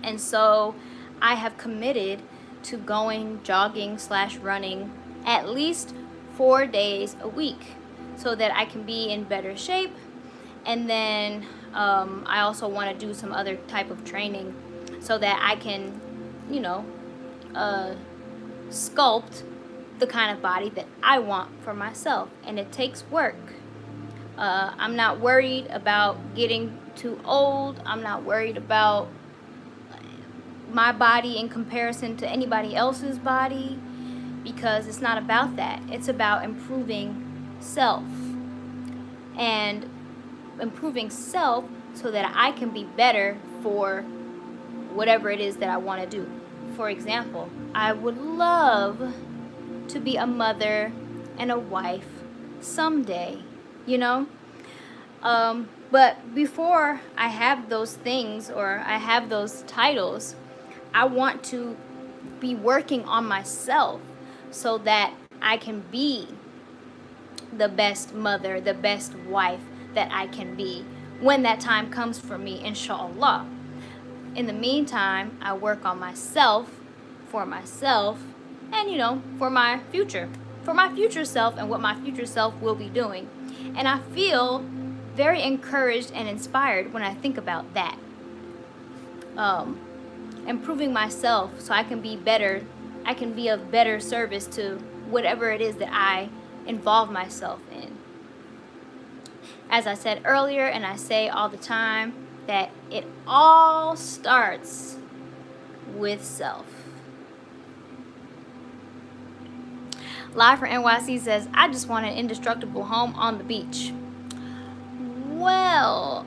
And so I have committed to going jogging / running at least 4 days a week so that I can be in better shape. And then I also want to do some other type of training so that I can, sculpt the kind of body that I want for myself. And it takes work. I'm not worried about getting too old. I'm not worried about my body in comparison to anybody else's body, because it's not about that. It's about improving self. And improving self so that I can be better for whatever it is that I want to do. For example, I would love to be a mother and a wife someday, but before I have those things or I have those titles, I want to be working on myself so that I can be the best mother, the best wife that I can be when that time comes for me, inshallah. In the meantime, I work on myself, for myself, and for my future self and what my future self will be doing. And I feel very encouraged and inspired when I think about that. Improving myself so I can be better, I can be of better service to whatever it is that I involve myself in. As I said earlier, and I say all the time, that it all starts with self. Live for NYC says, I just want an indestructible home on the beach. Well,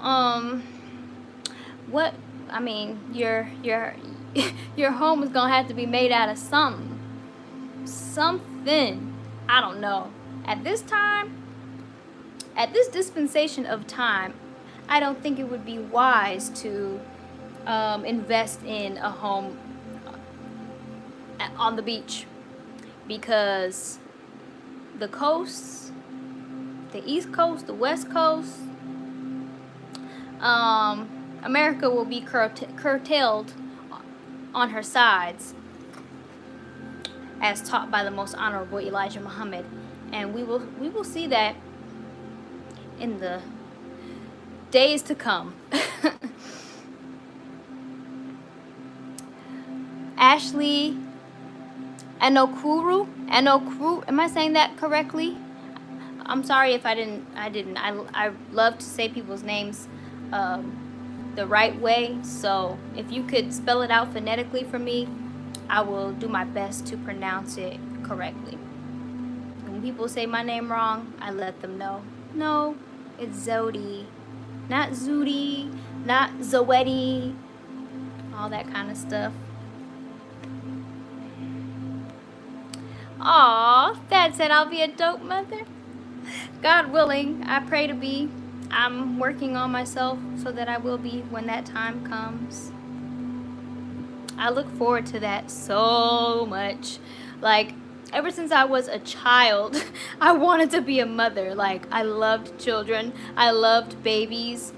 your home is gonna have to be made out of something. I don't know. At this dispensation of time, I don't think it would be wise to invest in a home on the beach, because the coasts, the East Coast, the West Coast, America will be curtailed on her sides, as taught by the most honorable Elijah Muhammad. And we will see that in the days to come. Ashley Anokuru, am I saying that correctly? I'm sorry if I didn't. I love to say people's names the right way. So if you could spell it out phonetically for me, I will do my best to pronounce it correctly. When people say my name wrong, I let them know. No, it's Zewdy, not Zewdy, not Zewdy, all that kind of stuff. Aw, Dad said I'll be a dope mother. God willing, I pray to be. I'm working on myself so that I will be when that time comes. I look forward to that so much. Like, ever since I was a child, I wanted to be a mother. Like, I loved children, I loved babies,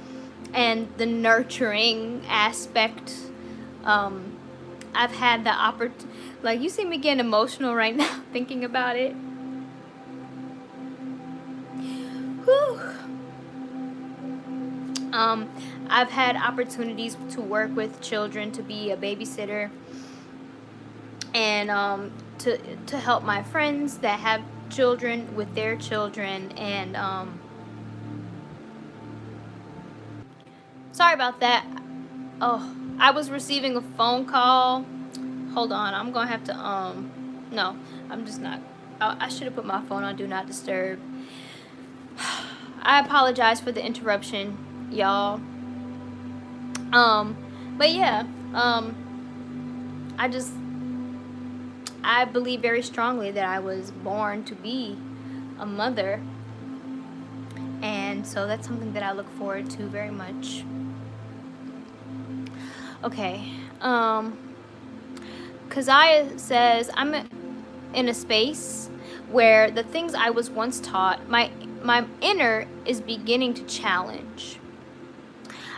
and the nurturing aspect. I've had the opportunity. Like, you see me getting emotional right now thinking about it. Whew. I've had opportunities to work with children, to be a babysitter, and to help my friends that have children with their children. And sorry about that. Oh, I was receiving a phone call. Hold on, I'm gonna have to no, I'm just not. I should have put my phone on do not disturb. I apologize for the interruption, y'all. But yeah, I believe very strongly that I was born to be a mother, and so that's something that I look forward to very much. Okay, Keziah says, I'm in a space where the things I was once taught, my inner is beginning to challenge.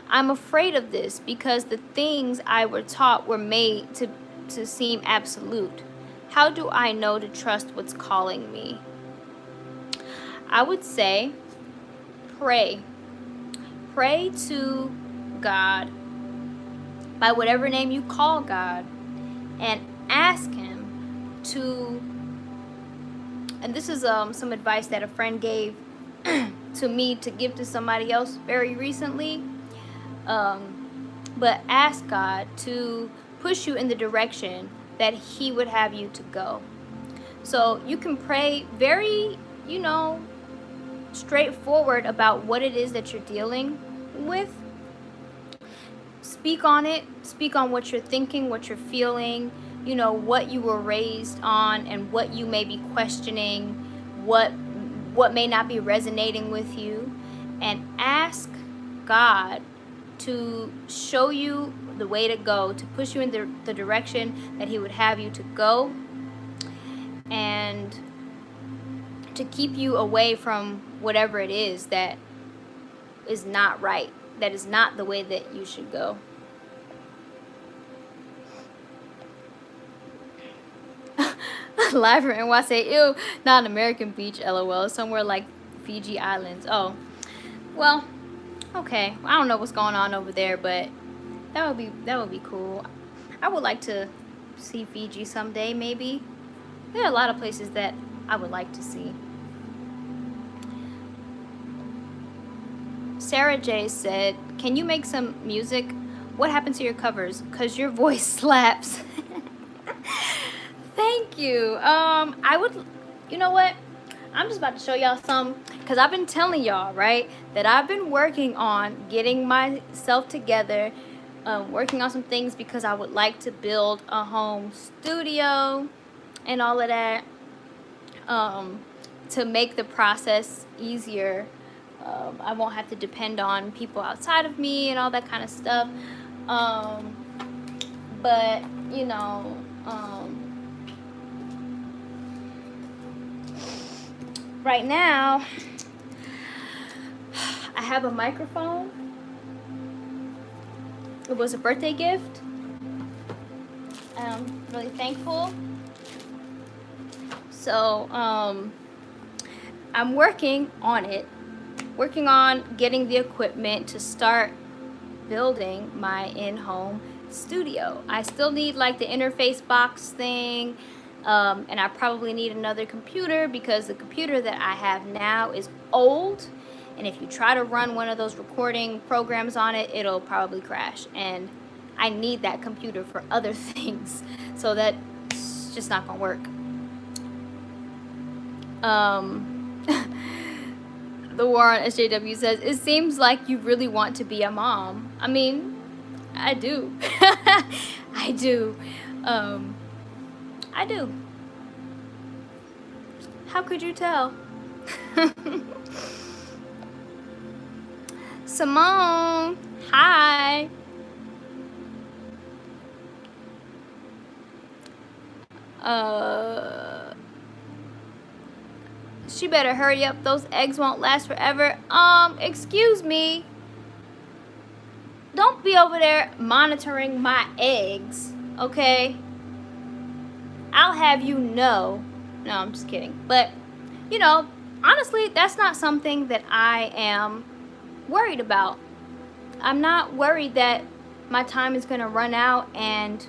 I'm afraid of this because the things I were taught were made to seem absolute. How do I know to trust what's calling me? I would say pray. Pray to God by whatever name you call God, and ask Him to, and this is some advice that a friend gave to me to give to somebody else very recently. But ask God to push you in the direction that He would have you to go. So you can pray very, straightforward about what it is that you're dealing with. Speak on it. Speak on what you're thinking, what you're feeling, what you were raised on, and what you may be questioning, what may not be resonating with you, and ask God to show you the way to go, to push you in the direction that He would have you to go, and to keep you away from whatever it is that is not right, that is not the way that you should go. Live from NY say, ew, not an American beach, LOL, somewhere like Fiji Islands. Oh, well, okay. I don't know what's going on over there, but that would be cool. I would like to see Fiji someday, maybe. There are a lot of places that I would like to see. Sarah J said, can you make some music? What happened to your covers? Because your voice slaps. Thank you. I would, you know what? I'm just about to show y'all some, because I've been telling y'all, right, that I've been working on getting myself together, working on some things because I would like to build a home studio and all of that, to make the process easier. I won't have to depend on people outside of me and all that kind of stuff. But, right now, I have a microphone. It was a birthday gift. I'm really thankful. So, I'm working on it. Working on getting the equipment to start building my in-home studio. I still need like the interface box thing, and I probably need another computer because the computer that I have now is old, and if you try to run one of those recording programs on it, it'll probably crash, and I need that computer for other things, so that's just not gonna work. The War on SJW says, it seems like you really want to be a mom. I mean, I do. I do. I do. How could you tell? Simone, hi. She better hurry up. Those eggs won't last forever. Excuse me. Don't be over there monitoring my eggs, okay? I'll have you know. No, I'm just kidding. But, you know, honestly, that's not something that I am worried about. I'm not worried that my time is going to run out and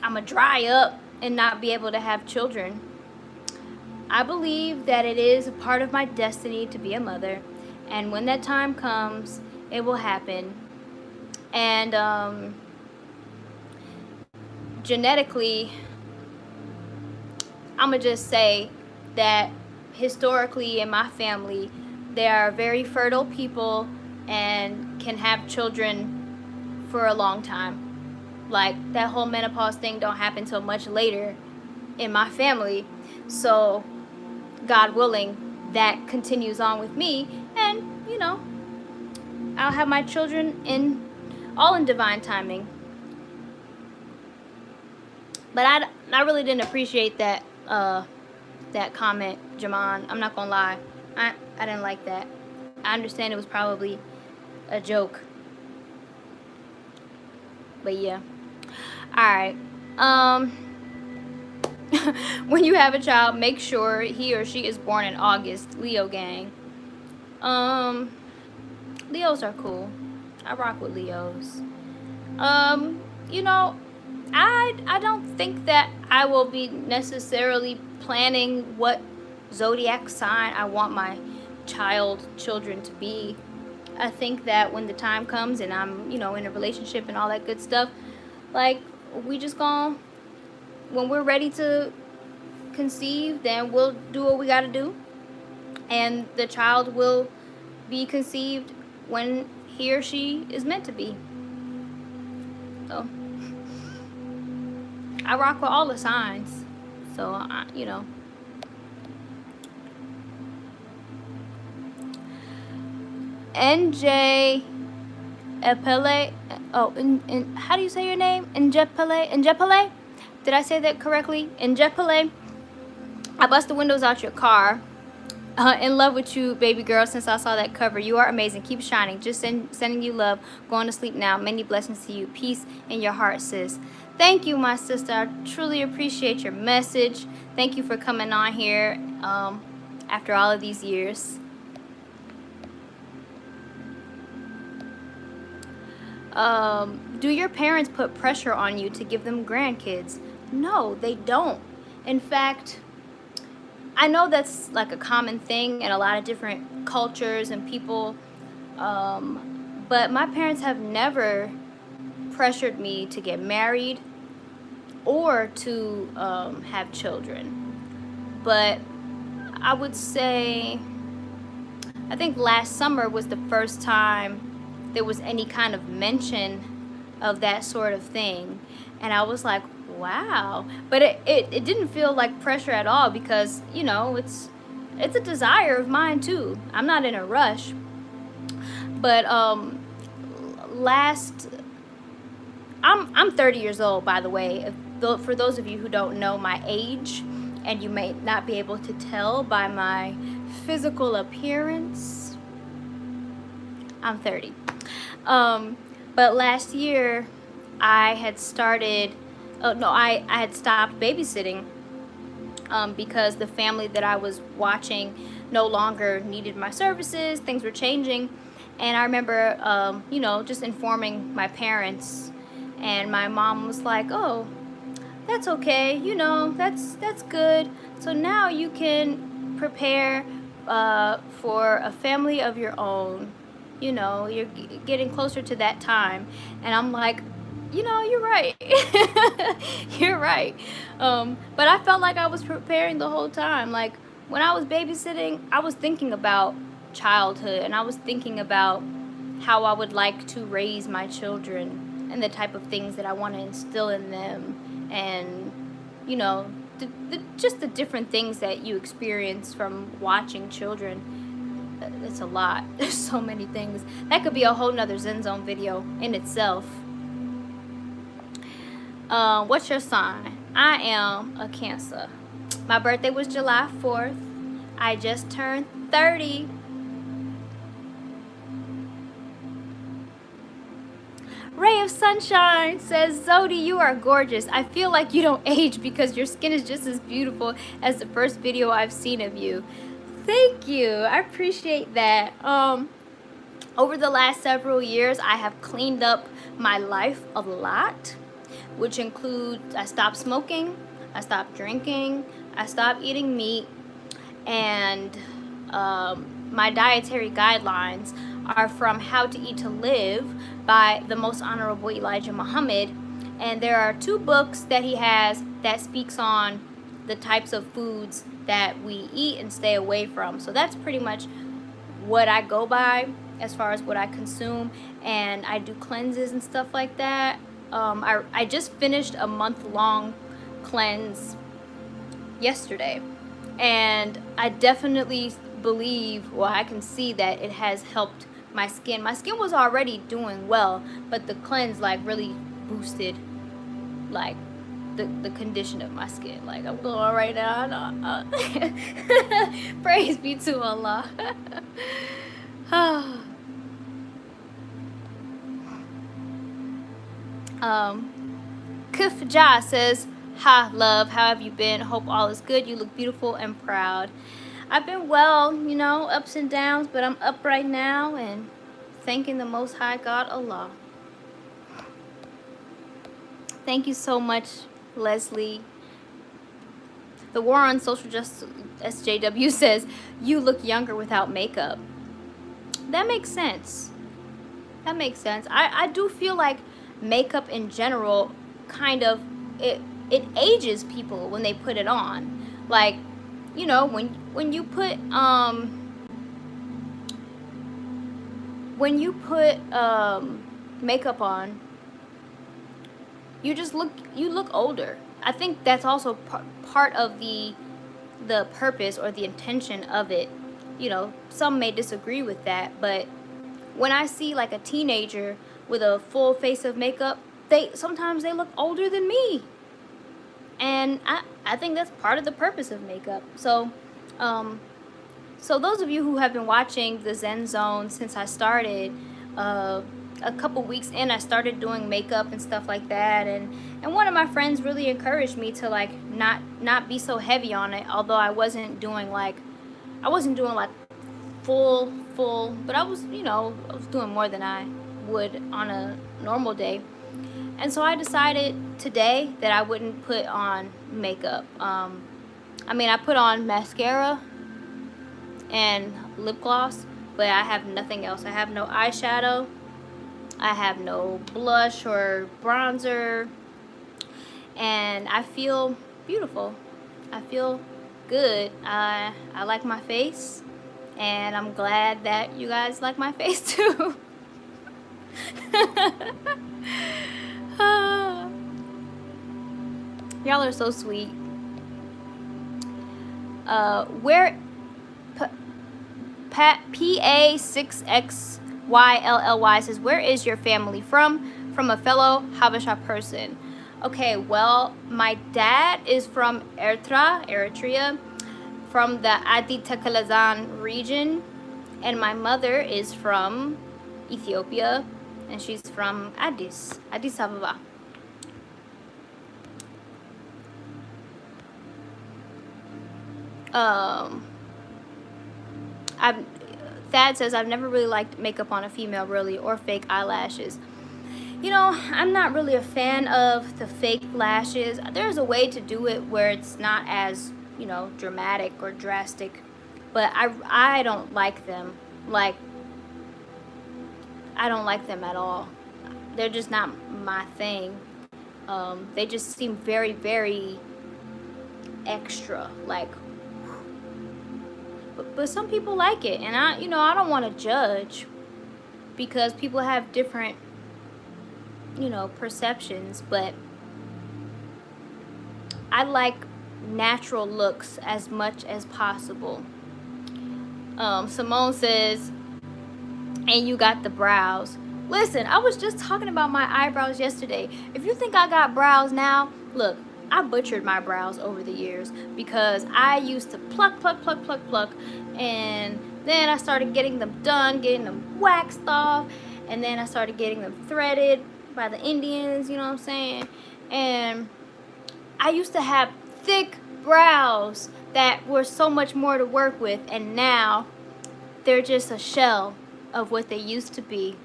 I'm going to dry up and not be able to have children. I believe that it is a part of my destiny to be a mother. And when that time comes, it will happen. And genetically, I'm going to just say that historically in my family, they are very fertile people and can have children for a long time. Like, that whole menopause thing don't happen till much later in my family. So, God willing, that continues on with me. And, you know, I'll have my children all in divine timing. But I really didn't appreciate that that comment, Jamon. I'm not gonna lie. I didn't like that. I understand it was probably a joke. But yeah. Alright. When you have a child, make sure he or she is born in August. Leo gang. Leos are cool. I rock with Leos. You know, I don't think that I will be necessarily planning what zodiac sign I want my children to be. I think that when the time comes and I'm, you know, in a relationship and all that good stuff, like, we just gonna, when we're ready to conceive, then we'll do what we gotta do. And the child will be conceived when he or she is meant to be. So, I rock with all the signs. So, you know. NJ Epele. Oh, how do you say your name? Njepele? Did I say that correctly? Njepele. I bust the windows out your car. In love with you, baby girl, since I saw that cover. You are amazing. Keep shining. Just sending you love. Going to sleep now. Many blessings to you. Peace in your heart, sis. Thank you, my sister. I truly appreciate your message. Thank you for coming on here after all of these years. Do your parents put pressure on you to give them grandkids? No, they don't. In fact, I know that's like a common thing in a lot of different cultures and people, but my parents have never pressured me to get married or to have children. But I would say, I think last summer was the first time there was any kind of mention of that sort of thing, and I was like, wow. But it didn't feel like pressure at all, because, you know, it's a desire of mine too. I'm not in a rush. But I'm 30 years old, by the way. For those of you who don't know my age, and you may not be able to tell by my physical appearance, I'm 30. But last year I had started, I had stopped babysitting because the family that I was watching no longer needed my services. Things were changing. And I remember, you know, just informing my parents, and my mom was like, oh, that's okay, you know, that's good. So now you can prepare for a family of your own. You know, you're getting closer to that time. And I'm like, you know, you're right. You're right. But I felt like I was preparing the whole time. Like, when I was babysitting, I was thinking about childhood, and I was thinking about how I would like to raise my children and the type of things that I want to instill in them, and, you know, just the different things that you experience from watching children. It's a lot. There's so many things. That could be a whole nother Zen Zone video in itself. What's your sign? I am a Cancer. My birthday was July 4th. I just turned 30. Ray of Sunshine says, Zewdy, you are gorgeous. I feel like you don't age because your skin is just as beautiful as the first video I've seen of you. Thank you. I appreciate that. Over the last several years, I have cleaned up my life a lot, which includes I stopped smoking, I stopped drinking, I stopped eating meat, and my dietary guidelines are from How to Eat to Live by the Most Honorable Elijah Muhammad. And there are 2 books that he has that speaks on the types of foods that we eat and stay away from. So that's pretty much what I go by as far as what I consume. And I do cleanses and stuff like that. I just finished a month-long cleanse yesterday. And I definitely believe, well, I can see that it has helped my skin. My skin was already doing well, but the cleanse like really boosted like the condition of my skin. Like I'm glowing right now. Praise be to Allah. Kif Ja says, ha, love, how have you been? Hope all is good. You look beautiful and proud. I've been well, you know, ups and downs, but I'm up right now and thanking the Most High God, Allah. Thank you so much, Leslie. The War on Social Justice SJW says, you look younger without makeup. That makes sense. That makes sense. I do feel like makeup in general kind of, it ages people when they put it on. Like, you know, when you put makeup on, you look older. I think that's also part of the purpose or the intention of it. You know, some may disagree with that, but when I see like a teenager with a full face of makeup, sometimes they look older than me. And I think that's part of the purpose of makeup. So so those of you who have been watching the Zen Zone since I started, a couple weeks in, I started doing makeup and stuff like that, and one of my friends really encouraged me to like not be so heavy on it, although I wasn't doing like full, but I was, you know, I was doing more than I would on a normal day. And so I decided today that I wouldn't put on makeup. I mean, I put on mascara and lip gloss, but I have nothing else. I have no eyeshadow. I have no blush or bronzer. And I feel beautiful. I feel good. I like my face. And I'm glad that you guys like my face too. Y'all are so sweet. Where PA6XYLLY says, where is your family from? From a fellow Habesha person. Okay, well, my dad is from Eritrea, from the Adi Tekelazan region, and my mother is from Ethiopia, and she's from Addis Ababa. Thad says, I've never really liked makeup on a female, really, or fake eyelashes. You know, I'm not really a fan of the fake lashes. There's a way to do it where it's not as, you know, dramatic or drastic, but I don't like them. Like, I don't like them at all. They're just not my thing. They just seem very, very extra, like, but some people like it, and I don't want to judge, because people have different, you know, perceptions, but I like natural looks as much as possible. Simone says, and you got the brows. Listen, I was just talking about my eyebrows yesterday. If you think I got brows now, look, I butchered my brows over the years because I used to pluck, and then I started getting them done, getting them waxed off, and then I started getting them threaded by the Indians, you know what I'm saying? And I used to have thick brows that were so much more to work with, and now they're just a shell of what they used to be.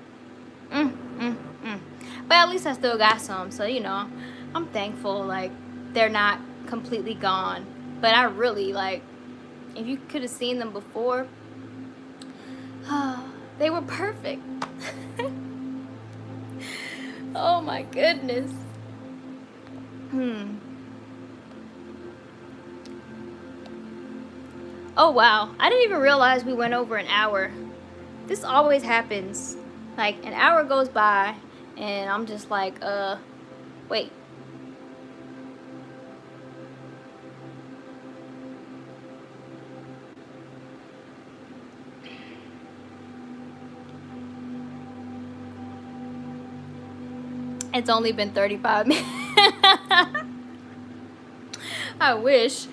But at least I still got some, so you know, I'm thankful. Like, they're not completely gone. But I really, like, if you could have seen them before, they were perfect. Oh my goodness. Oh wow, I didn't even realize we went over an hour. This always happens. Like, an hour goes by and I'm just like, wait. It's only been 35 minutes. I wish.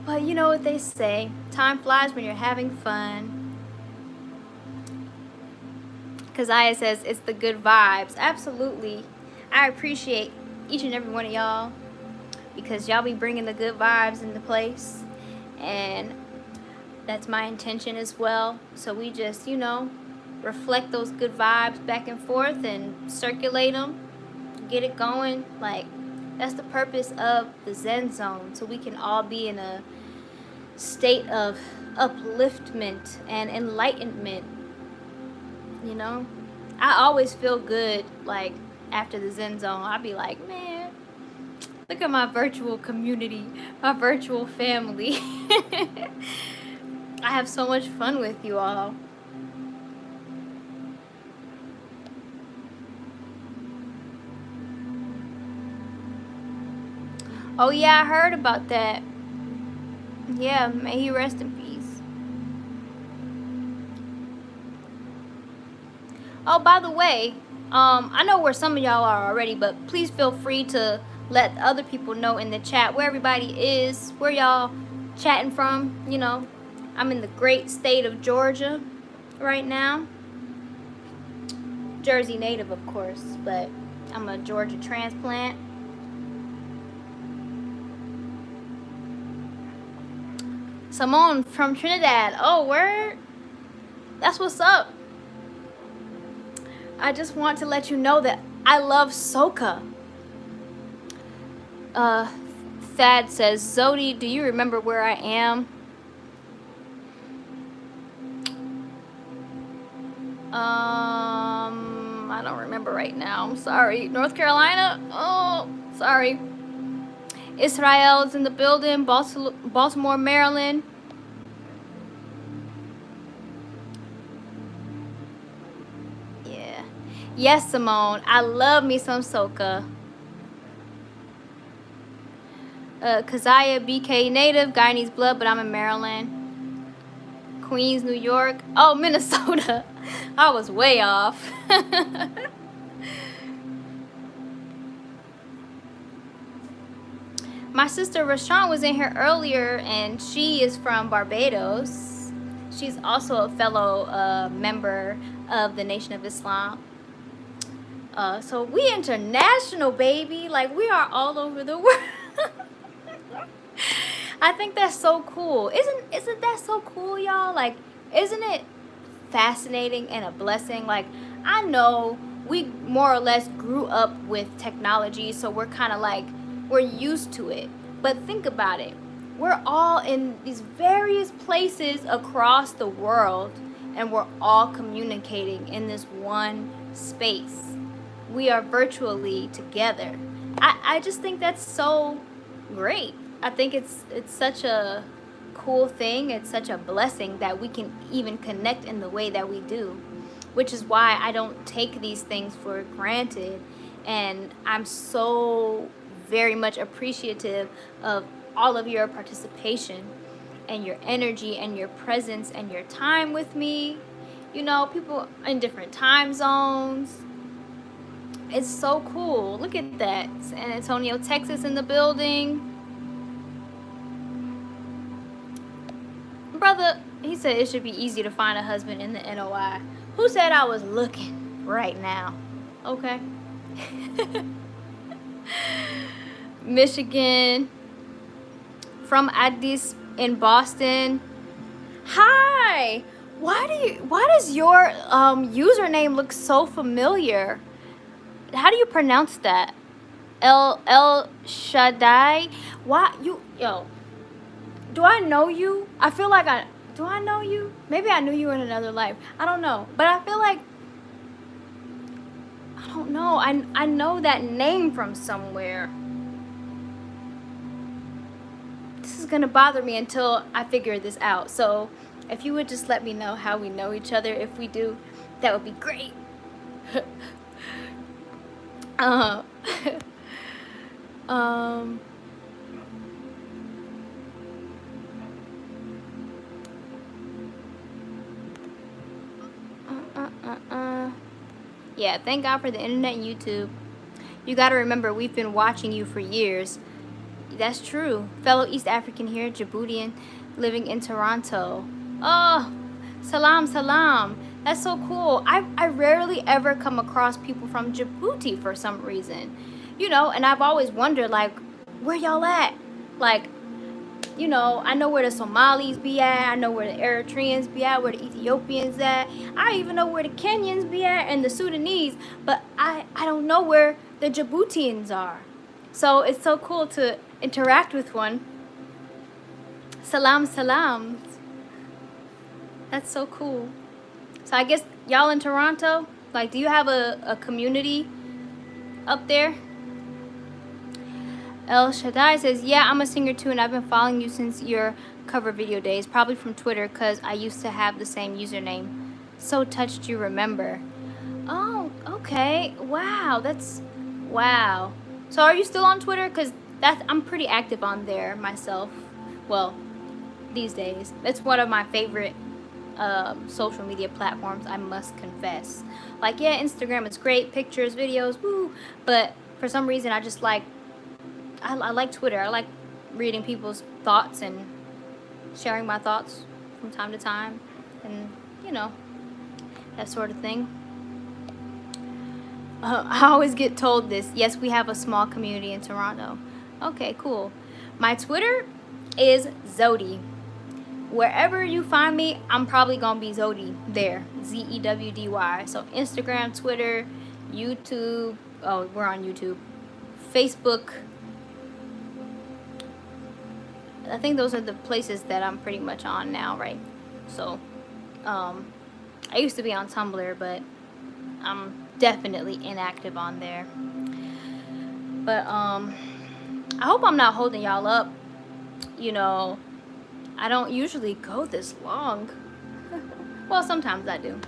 But you know what they say, time flies when you're having fun. Keziah says it's the good vibes. Absolutely. I appreciate each and every one of y'all because y'all be bringing the good vibes into place, and that's my intention as well. So we just, you know, reflect those good vibes back and forth and circulate them, get it going. Like, that's the purpose of the Zen Zone, so we can all be in a state of upliftment and enlightenment. You know, I always feel good, like, after the Zen Zone. I'll be like, man, look at my virtual community, my virtual family. I have so much fun with you all. Oh yeah, I heard about that. Yeah, may he rest in peace. Oh, by the way, I know where some of y'all are already, but please feel free to let other people know in the chat where everybody is, where y'all chatting from. You know, I'm in the great state of Georgia right now. Jersey native, of course, but I'm a Georgia transplant. Simone from Trinidad. Oh, word? That's what's up. I just want to let you know that I love soca. Thad says, Zewdy, do you remember where I am? I don't remember right now. I'm sorry. North Carolina? Oh, sorry. Israel's in the building. Baltimore, Maryland. Yeah. Yes, Simone. I love me some soca. Keziah, BK native, Guyanese blood, but I'm in Maryland. Queens, New York. Oh, Minnesota. I was way off. My sister Rashawn was in here earlier, and she is from Barbados. She's also a fellow member of the Nation of Islam. So we international, baby. Like, we are all over the world. I think that's so cool. Isn't that so cool, y'all? Like, isn't it fascinating and a blessing? Like, I know we more or less grew up with technology, so we're kind of like, we're used to it. But think about it. We're all in these various places across the world, and we're all communicating in this one space. We are virtually together. I just think that's so great. I think it's such a cool thing. It's such a blessing that we can even connect in the way that we do, which is why I don't take these things for granted. And I'm so very much appreciative of all of your participation and your energy and your presence and your time with me. You know, people in different time zones. It's so cool. Look at that. San Antonio, Texas in the building. Brother, he said it should be easy to find a husband in the NOI. Who said I was looking right now? Okay. Michigan. From Addis in Boston. Hi. Why does your username look so familiar? How do you pronounce that? El Shaddai? Why yo? Do I know you? I feel like do I know you? Maybe I knew you in another life. I don't know, but I feel like I don't know. I know that name from somewhere. This is gonna bother me until I figure this out. So if you would just let me know how we know each other, if we do, that would be great. Yeah, thank God for the internet and YouTube. You gotta remember, we've been watching you for years. That's true. Fellow East African here, Djiboutian, living in Toronto. Oh, salam, salam. That's so cool. I rarely ever come across people from Djibouti for some reason. You know, and I've always wondered, like, where y'all at? Like, you know, I know where the Somalis be at. I know where the Eritreans be at, where the Ethiopians at. I even know where the Kenyans be at and the Sudanese. But I don't know where the Djiboutians are. So it's so cool to interact with one. Salam, salam. That's so cool. So I guess y'all in Toronto, like, do you have a community up there? El Shaddai says, yeah, I'm a singer too, and I've been following you since your cover video days, probably from Twitter, because I used to have the same username. So touched you remember. Oh, okay. Wow, wow. So are you still on Twitter? Because I'm pretty active on there myself. Well, these days. It's one of my favorite social media platforms, I must confess. Like, yeah, Instagram is great, pictures, videos, woo. But for some reason, I just like, I like Twitter. I like reading people's thoughts and sharing my thoughts from time to time. And, you know, that sort of thing. I always get told this. Yes, we have a small community in Toronto. Okay, cool. My Twitter is Zewdy. Wherever you find me, I'm probably going to be Zewdy there. Zewdy. So Instagram, Twitter, YouTube. Oh, we're on YouTube. Facebook. I think those are the places that I'm pretty much on now, right? So, I used to be on Tumblr, but I'm definitely inactive on there. But, I hope I'm not holding y'all up. You know, I don't usually go this long. Well, sometimes I do.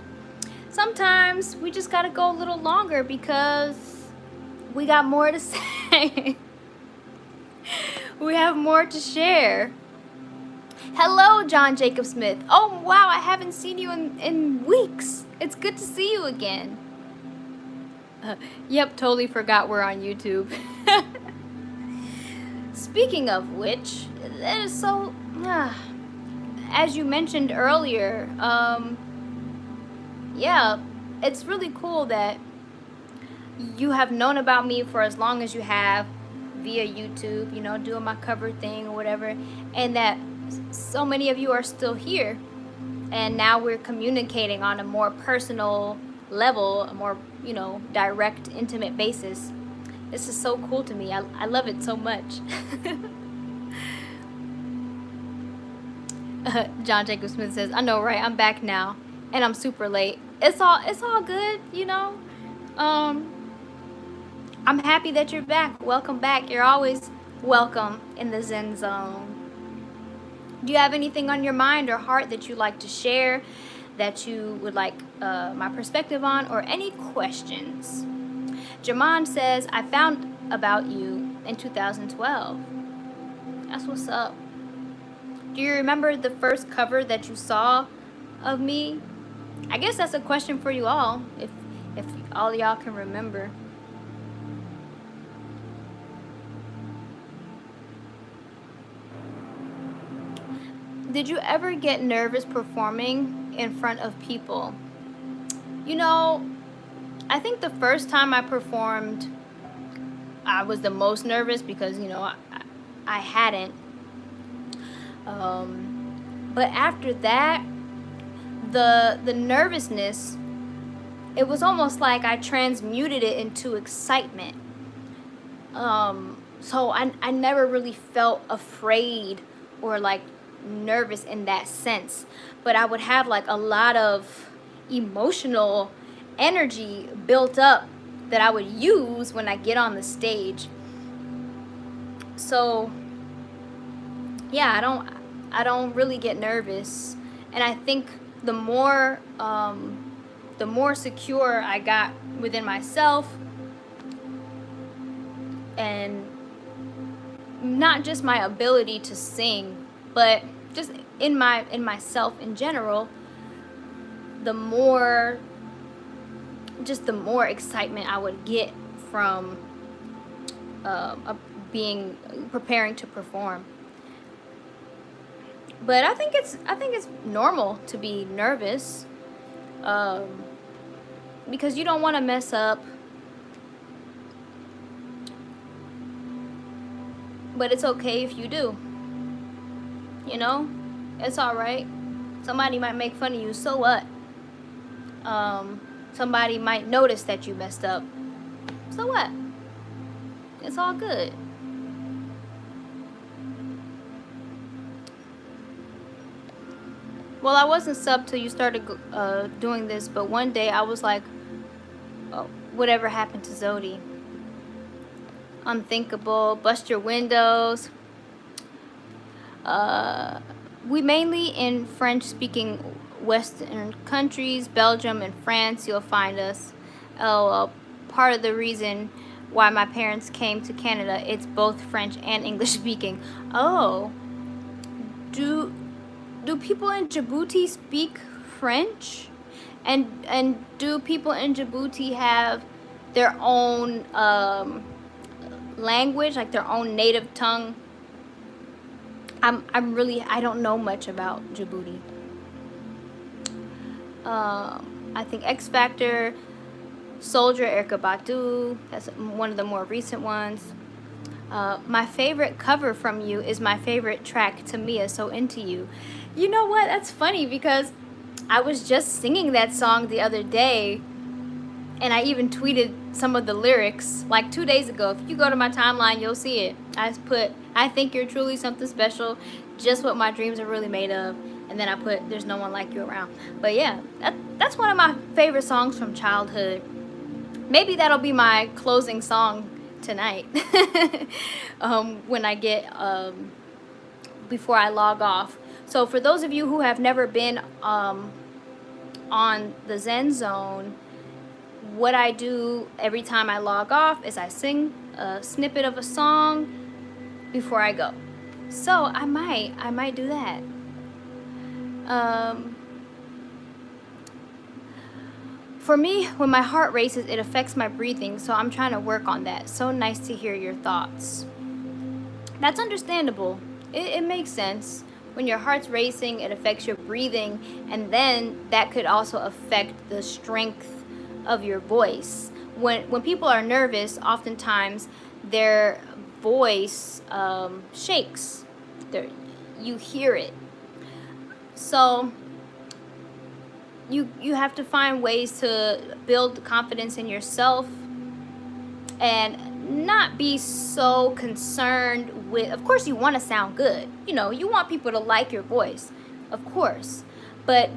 Sometimes we just gotta go a little longer because we got more to say. We have more to share. Hello, John Jacob Smith. Oh, wow, I haven't seen you in weeks. It's good to see you again. Yep, totally forgot we're on YouTube. Speaking of which, that is so... as you mentioned earlier, yeah, it's really cool that you have known about me for as long as you have via YouTube, you know, doing my cover thing or whatever, and that so many of you are still here, and now we're communicating on a more personal level, a more, you know, direct, intimate basis. This is so cool to me. I love it so much. John Jacob Smith says, I know, right? I'm back now, and I'm super late. It's all good, you know. I'm happy that you're back. Welcome back. You're always welcome in the Zen Zone. Do you have anything on your mind or heart that you'd like to share, that you would like my perspective on, or any questions? Jaman says, I found about you in 2012. That's what's up. Do you remember the first cover that you saw of me? I guess that's a question for you all, if all y'all can remember. Did you ever get nervous performing in front of people? You know, I think the first time I performed, I was the most nervous because, you know, I hadn't. But after that, the nervousness, it was almost like I transmuted it into excitement. So I never really felt afraid or like nervous in that sense, but I would have like a lot of emotional energy built up that I would use when I get on the stage. So yeah, I don't really get nervous, and I think the more secure I got within myself, and not just my ability to sing, but just in myself in general, the more excitement I would get from preparing to perform. But I think it's normal to be nervous, because you don't want to mess up. But it's okay if you do. You know, it's all right. Somebody might make fun of you, so what? Somebody might notice that you messed up, so what? It's all good. Well, I wasn't sub till you started doing this, but one day I was like, oh, whatever happened to Zewdy? Unthinkable, bust your windows. We mainly in French-speaking Western countries, Belgium and France, you'll find us. Part of the reason why my parents came to Canada, it's both French and English speaking. Oh, do people in Djibouti speak French? And do people in Djibouti have their own language, like their own native tongue? I don't know much about Djibouti. I think X Factor, Soldier, Erykah Badu, that's one of the more recent ones. My favorite cover from you is my favorite track, Tamia, So Into You. You know what? That's funny because I was just singing that song the other day, and I even tweeted some of the lyrics like 2 days ago. If you go to my timeline, you'll see it. I put, I think you're truly something special, just what my dreams are really made of. And then I put, there's no one like you around. But yeah, that's one of my favorite songs from childhood. Maybe that'll be my closing song tonight when I get, before I log off. So for those of you who have never been on the Zen Zone, what I do every time I log off is I sing a snippet of a song before I go. So I might do that. For me, when my heart races, it affects my breathing, so I'm trying to work on that. So nice to hear your thoughts. That's understandable. It makes sense. When your heart's racing, it affects your breathing, and then that could also affect the strength of your voice. When people are nervous, oftentimes their voice shakes. You hear it. So you have to find ways to build confidence in yourself and not be so concerned with, of course you want to sound good, you know, you want people to like your voice, of course, but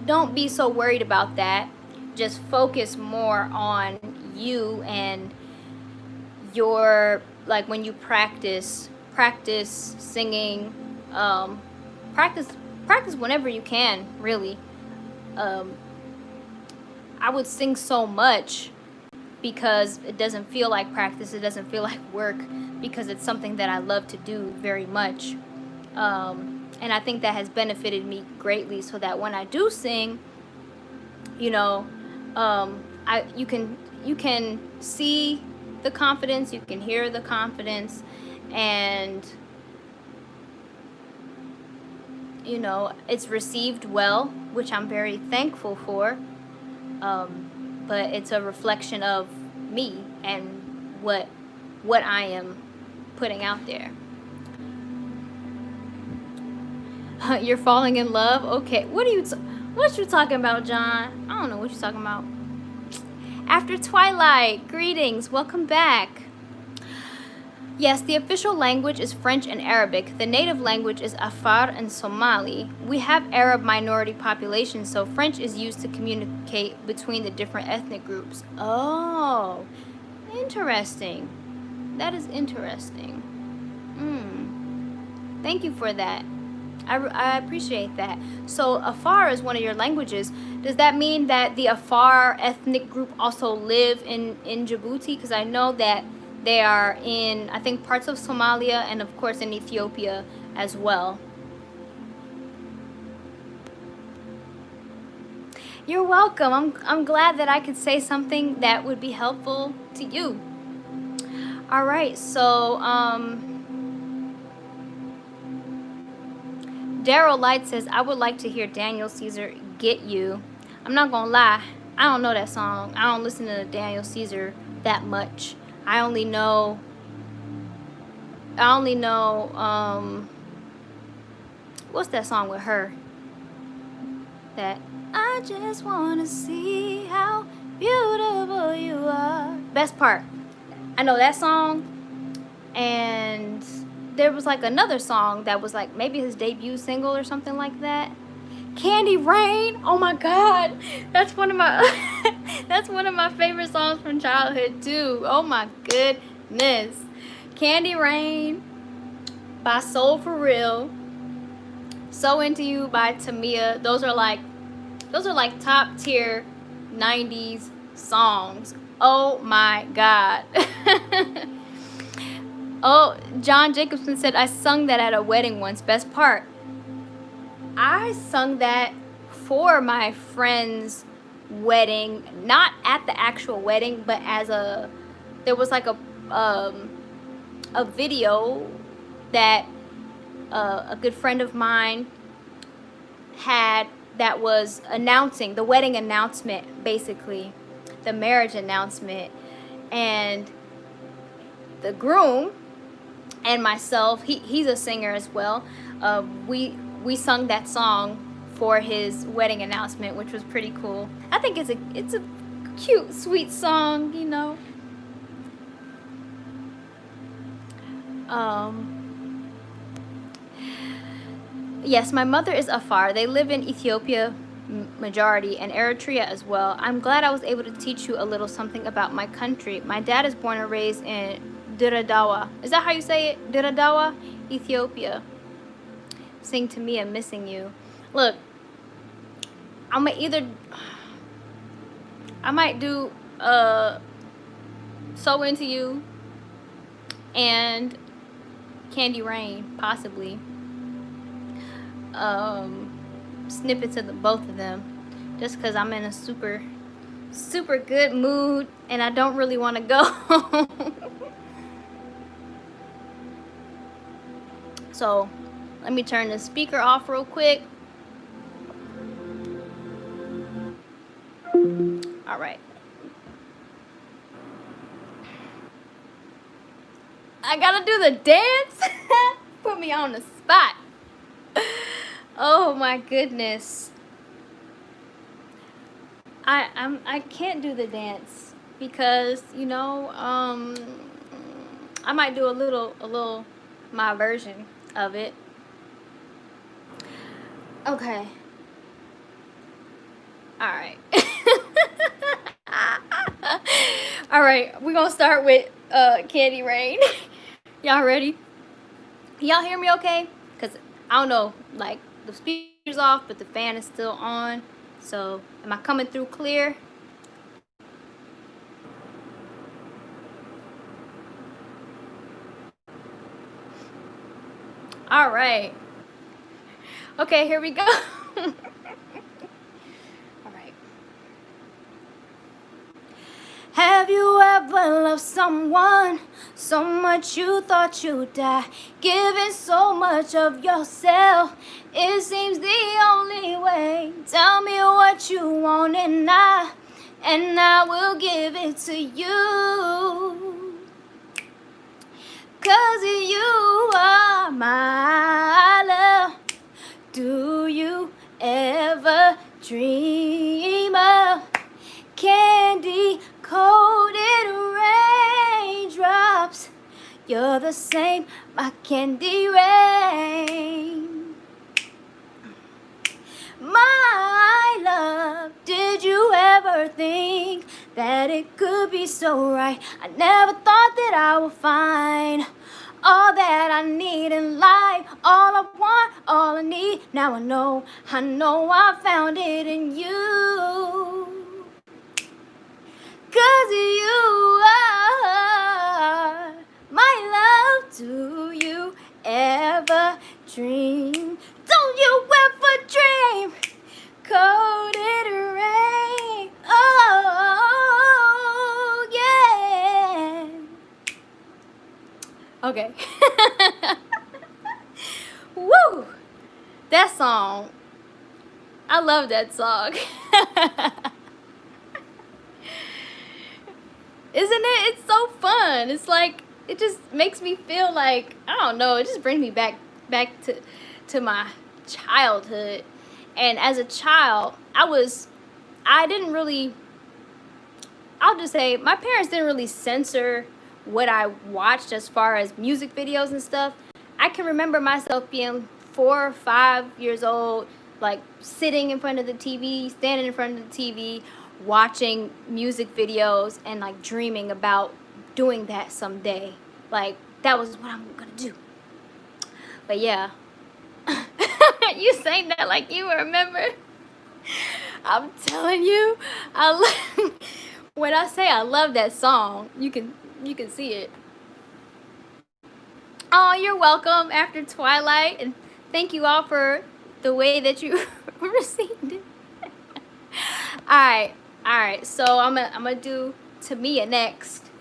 don't be so worried about that. Just focus more on you and your, like when you practice singing, practice whenever you can, really. I would sing so much because it doesn't feel like practice, it doesn't feel like work, because it's something that I love to do very much. And I think that has benefited me greatly, so that when I do sing, you know, you can see the confidence, you can hear the confidence, and you know, it's received well, which I'm very thankful for. But it's a reflection of me and what I am putting out there. You're falling in love? Okay. What you talking about, John? I don't know what you're talking about. After Twilight, greetings. Welcome back. Yes, the official language is French and Arabic. The native language is Afar and Somali. We have Arab minority populations, so French is used to communicate between the different ethnic groups. Oh, interesting. That is interesting. Thank you for that. I appreciate that. So Afar is one of your languages. Does that mean that the Afar ethnic group also live in Djibouti? Because I know that they are in, I think, parts of Somalia and of course in Ethiopia as well. You're welcome. I'm glad that I could say something that would be helpful to you. All right, so Daryl Light says, I would like to hear Daniel Caesar Get You. I'm not gonna lie, I don't know that song. I don't listen to Daniel Caesar that much. I only know what's that song with her? That I just wanna see how beautiful you are. Best part. I know that song, and there was like another song that was like maybe his debut single or something like that. Candy Rain. Oh my God, that's one of my that's one of my favorite songs from childhood too. Oh my goodness. Candy Rain by Soul For Real. So Into You by Tamia. Those are like top tier 90s songs. Oh my God. Oh, John Jacobson said, I sung that at a wedding once. Best part. I sung that for my friend's wedding, not at the actual wedding, but as there was like a video that a good friend of mine had that was announcing the wedding announcement, basically the marriage announcement, and the groom and myself, he's a singer as well, we sung that song for his wedding announcement, which was pretty cool. I think it's a cute, sweet song, you know. Yes, my mother is Afar. They live in Ethiopia majority and Eritrea as well. I'm glad I was able to teach you a little something about my country. My dad is born and raised in Diradawa. Is that how you say it? Diradawa, Ethiopia. Sing to me, I'm missing you. Look, I might do So Into You and Candy Rain, possibly. Snippets of both of them, just because I'm in a super good mood and I don't really want to go. So let me turn the speaker off real quick. All right. I gotta do the dance. Put me on the spot. Oh my goodness. I can't do the dance because, you know, I might do a little my version of it. Okay. All right. All right, we're gonna start with Candy Rain. Y'all ready? Y'all hear me okay? Because I don't know, like the speaker's off, but the fan is still on. So am I coming through clear? All right. Okay, here we go. All right. Have you ever loved someone so much you thought you'd die, giving so much of yourself? It seems the only way. Tell me what you want and I will give it to you. 'Cause you are my love. Do you ever dream of candy coated raindrops? You're the same, my candy rain. My love, did you ever think that it could be so right? I never thought that I would find all that I need in life, all I want, all I need. Now I know I found it in you. 'Cause you are my love. Do you ever dream? Don't you ever dream? Coated rain. Oh, yeah. Okay. Woo! That song. I love that song. Isn't it? It's so fun. It's like, it just makes me feel like, I don't know, it just brings me back to my childhood. And as a child, I didn't really, I'll just say, my parents didn't really censor what I watched as far as music videos and stuff. I can remember myself being 4 or 5 years old, like sitting in front of the TV, standing in front of the TV, watching music videos and like dreaming about doing that someday. Like, that was what I'm gonna do. But yeah. You saying that like you remember. I'm telling you, when I say I love that song, you can see it. Oh, you're welcome, After Twilight, and thank you all for the way that you received it. All right. So I'm gonna do Tamia next.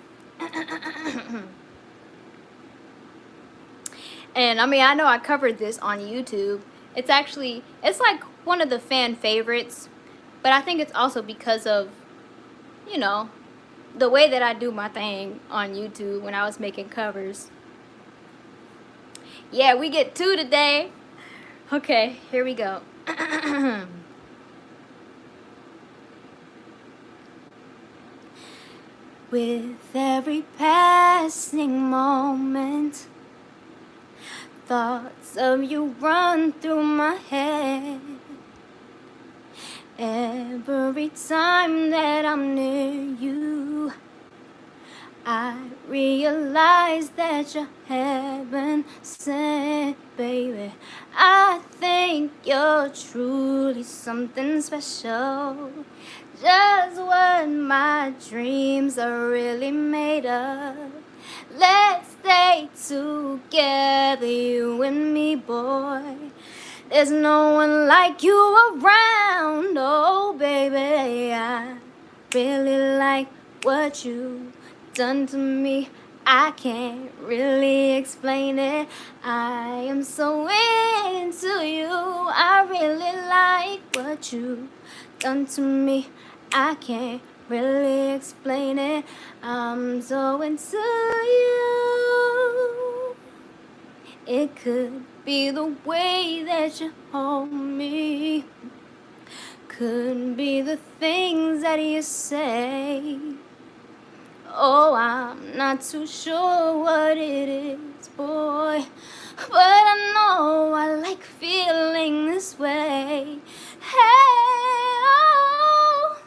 And I mean, I know I covered this on YouTube. It's like one of the fan favorites, but I think it's also because of, you know, the way that I do my thing on YouTube when I was making covers. Yeah, we get 2 today. Okay, here we go. With every passing moment, thoughts of you run through my head. Every time that I'm near you, I realize that you're heaven sent, baby. I think you're truly something special. Just what my dreams are really made of. Let's stay together, you and me, boy. There's no one like you around, oh baby. I really like what you done to me. I can't really explain it. I am so into you. I really like what you done to me. I can't really explain it. I'm so into you. It could be the way that you hold me. Could be the things that you say. Oh, I'm not too sure what it is, boy, but I know I like feeling this way. Hey, oh,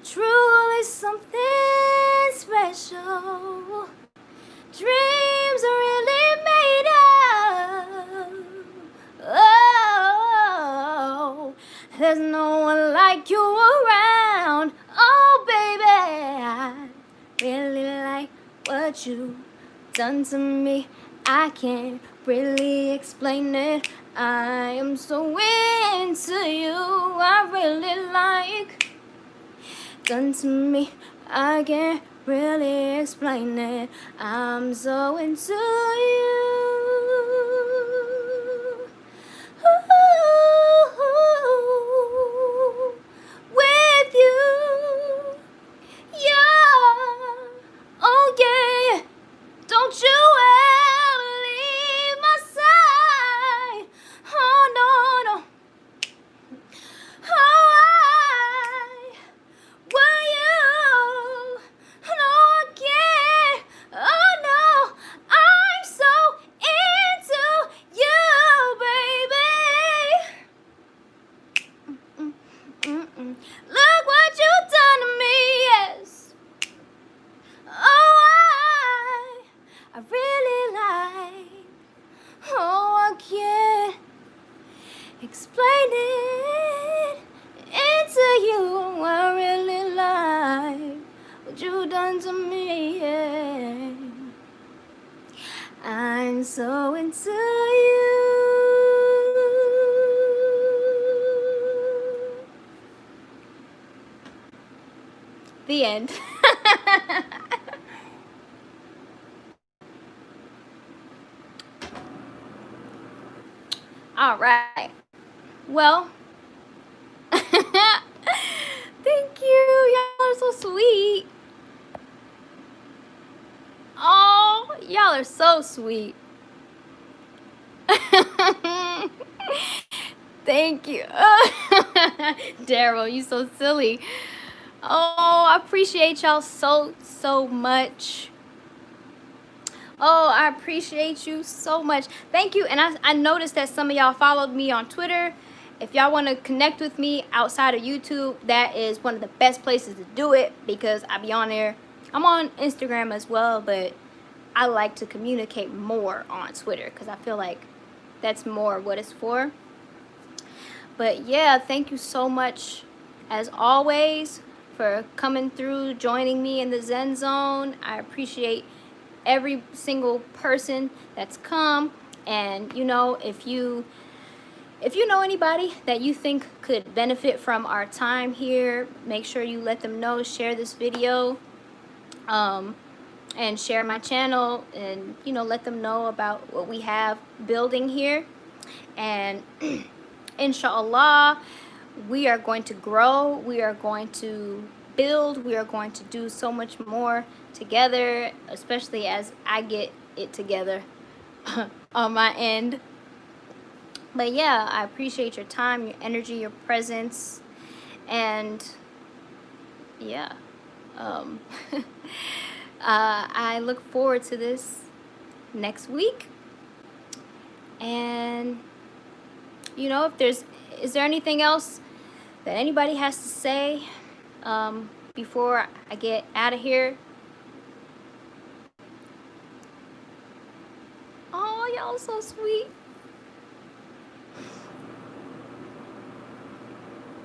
truly something special. Dreams are really made of. Oh, there's no one like you around. Oh, baby, I really like what you done to me. I can't really explain it. I am so into you. I really like done to me. I can't really explain it. I'm so into you. Ooh, with you. Yeah. Oh yeah. Don't you ever leave my side. Oh no, no. Oh, were you? No, I can't. Oh no, I'm so into you, baby. Look what you've done to me, yes. Oh, I really like. Oh, I can't explain it. Into you, I really like what you done to me. Yeah. I'm so into you. The end. All right. Well, thank you. Y'all are so sweet. Oh, y'all are so sweet. Thank you. Daryl, you so silly. Oh, I appreciate y'all so much. Oh, I appreciate you so much. Thank you. And I noticed that some of y'all followed me on Twitter. If y'all want to connect with me outside of YouTube, that is one of the best places to do it because I be on there. I'm on Instagram as well, but I like to communicate more on Twitter because I feel like that's more what it's for. But yeah, thank you so much as always for coming through, joining me in the Zen Zone. I appreciate every single person that's come. And you know, if you know anybody that you think could benefit from our time here, make sure you let them know. Share this video and share my channel, and you know, let them know about what we have building here. And inshallah, we are going to grow, we are going to build, we are going to do so much more together, especially as I get it together on my end. But yeah, I appreciate your time, your energy, your presence, and yeah, I look forward to this next week. And you know, is there anything else that anybody has to say before I get out of here? Oh, y'all so sweet.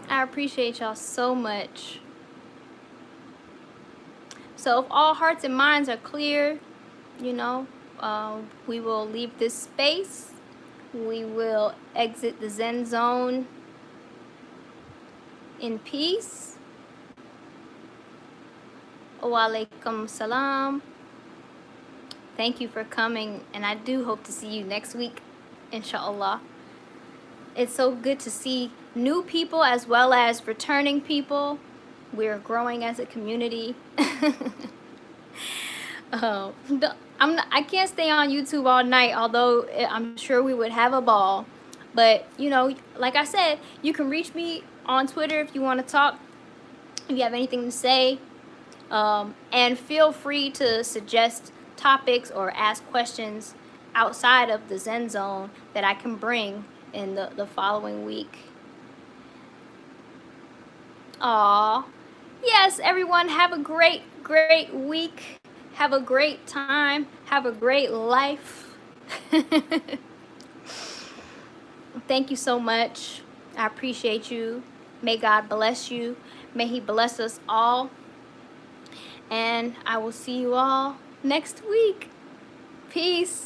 I appreciate y'all so much. So if all hearts and minds are clear, you know, we will leave this space. We will exit the Zen Zone in peace. Wa alaikum salam. Thank you for coming, and I do hope to see you next week, inshallah. It's so good to see new people as well as returning people. We're growing as a community. I can't stay on YouTube all night, although I'm sure we would have a ball. But, you know, like I said, you can reach me on Twitter if you want to talk, if you have anything to say. And feel free to suggest topics or ask questions outside of the Zen Zone that I can bring in the following week. Aw. Yes, everyone, have a great week. Have a great time. Have a great life. Thank you so much. I appreciate you. May God bless you. May He bless us all. And I will see you all next week. Peace.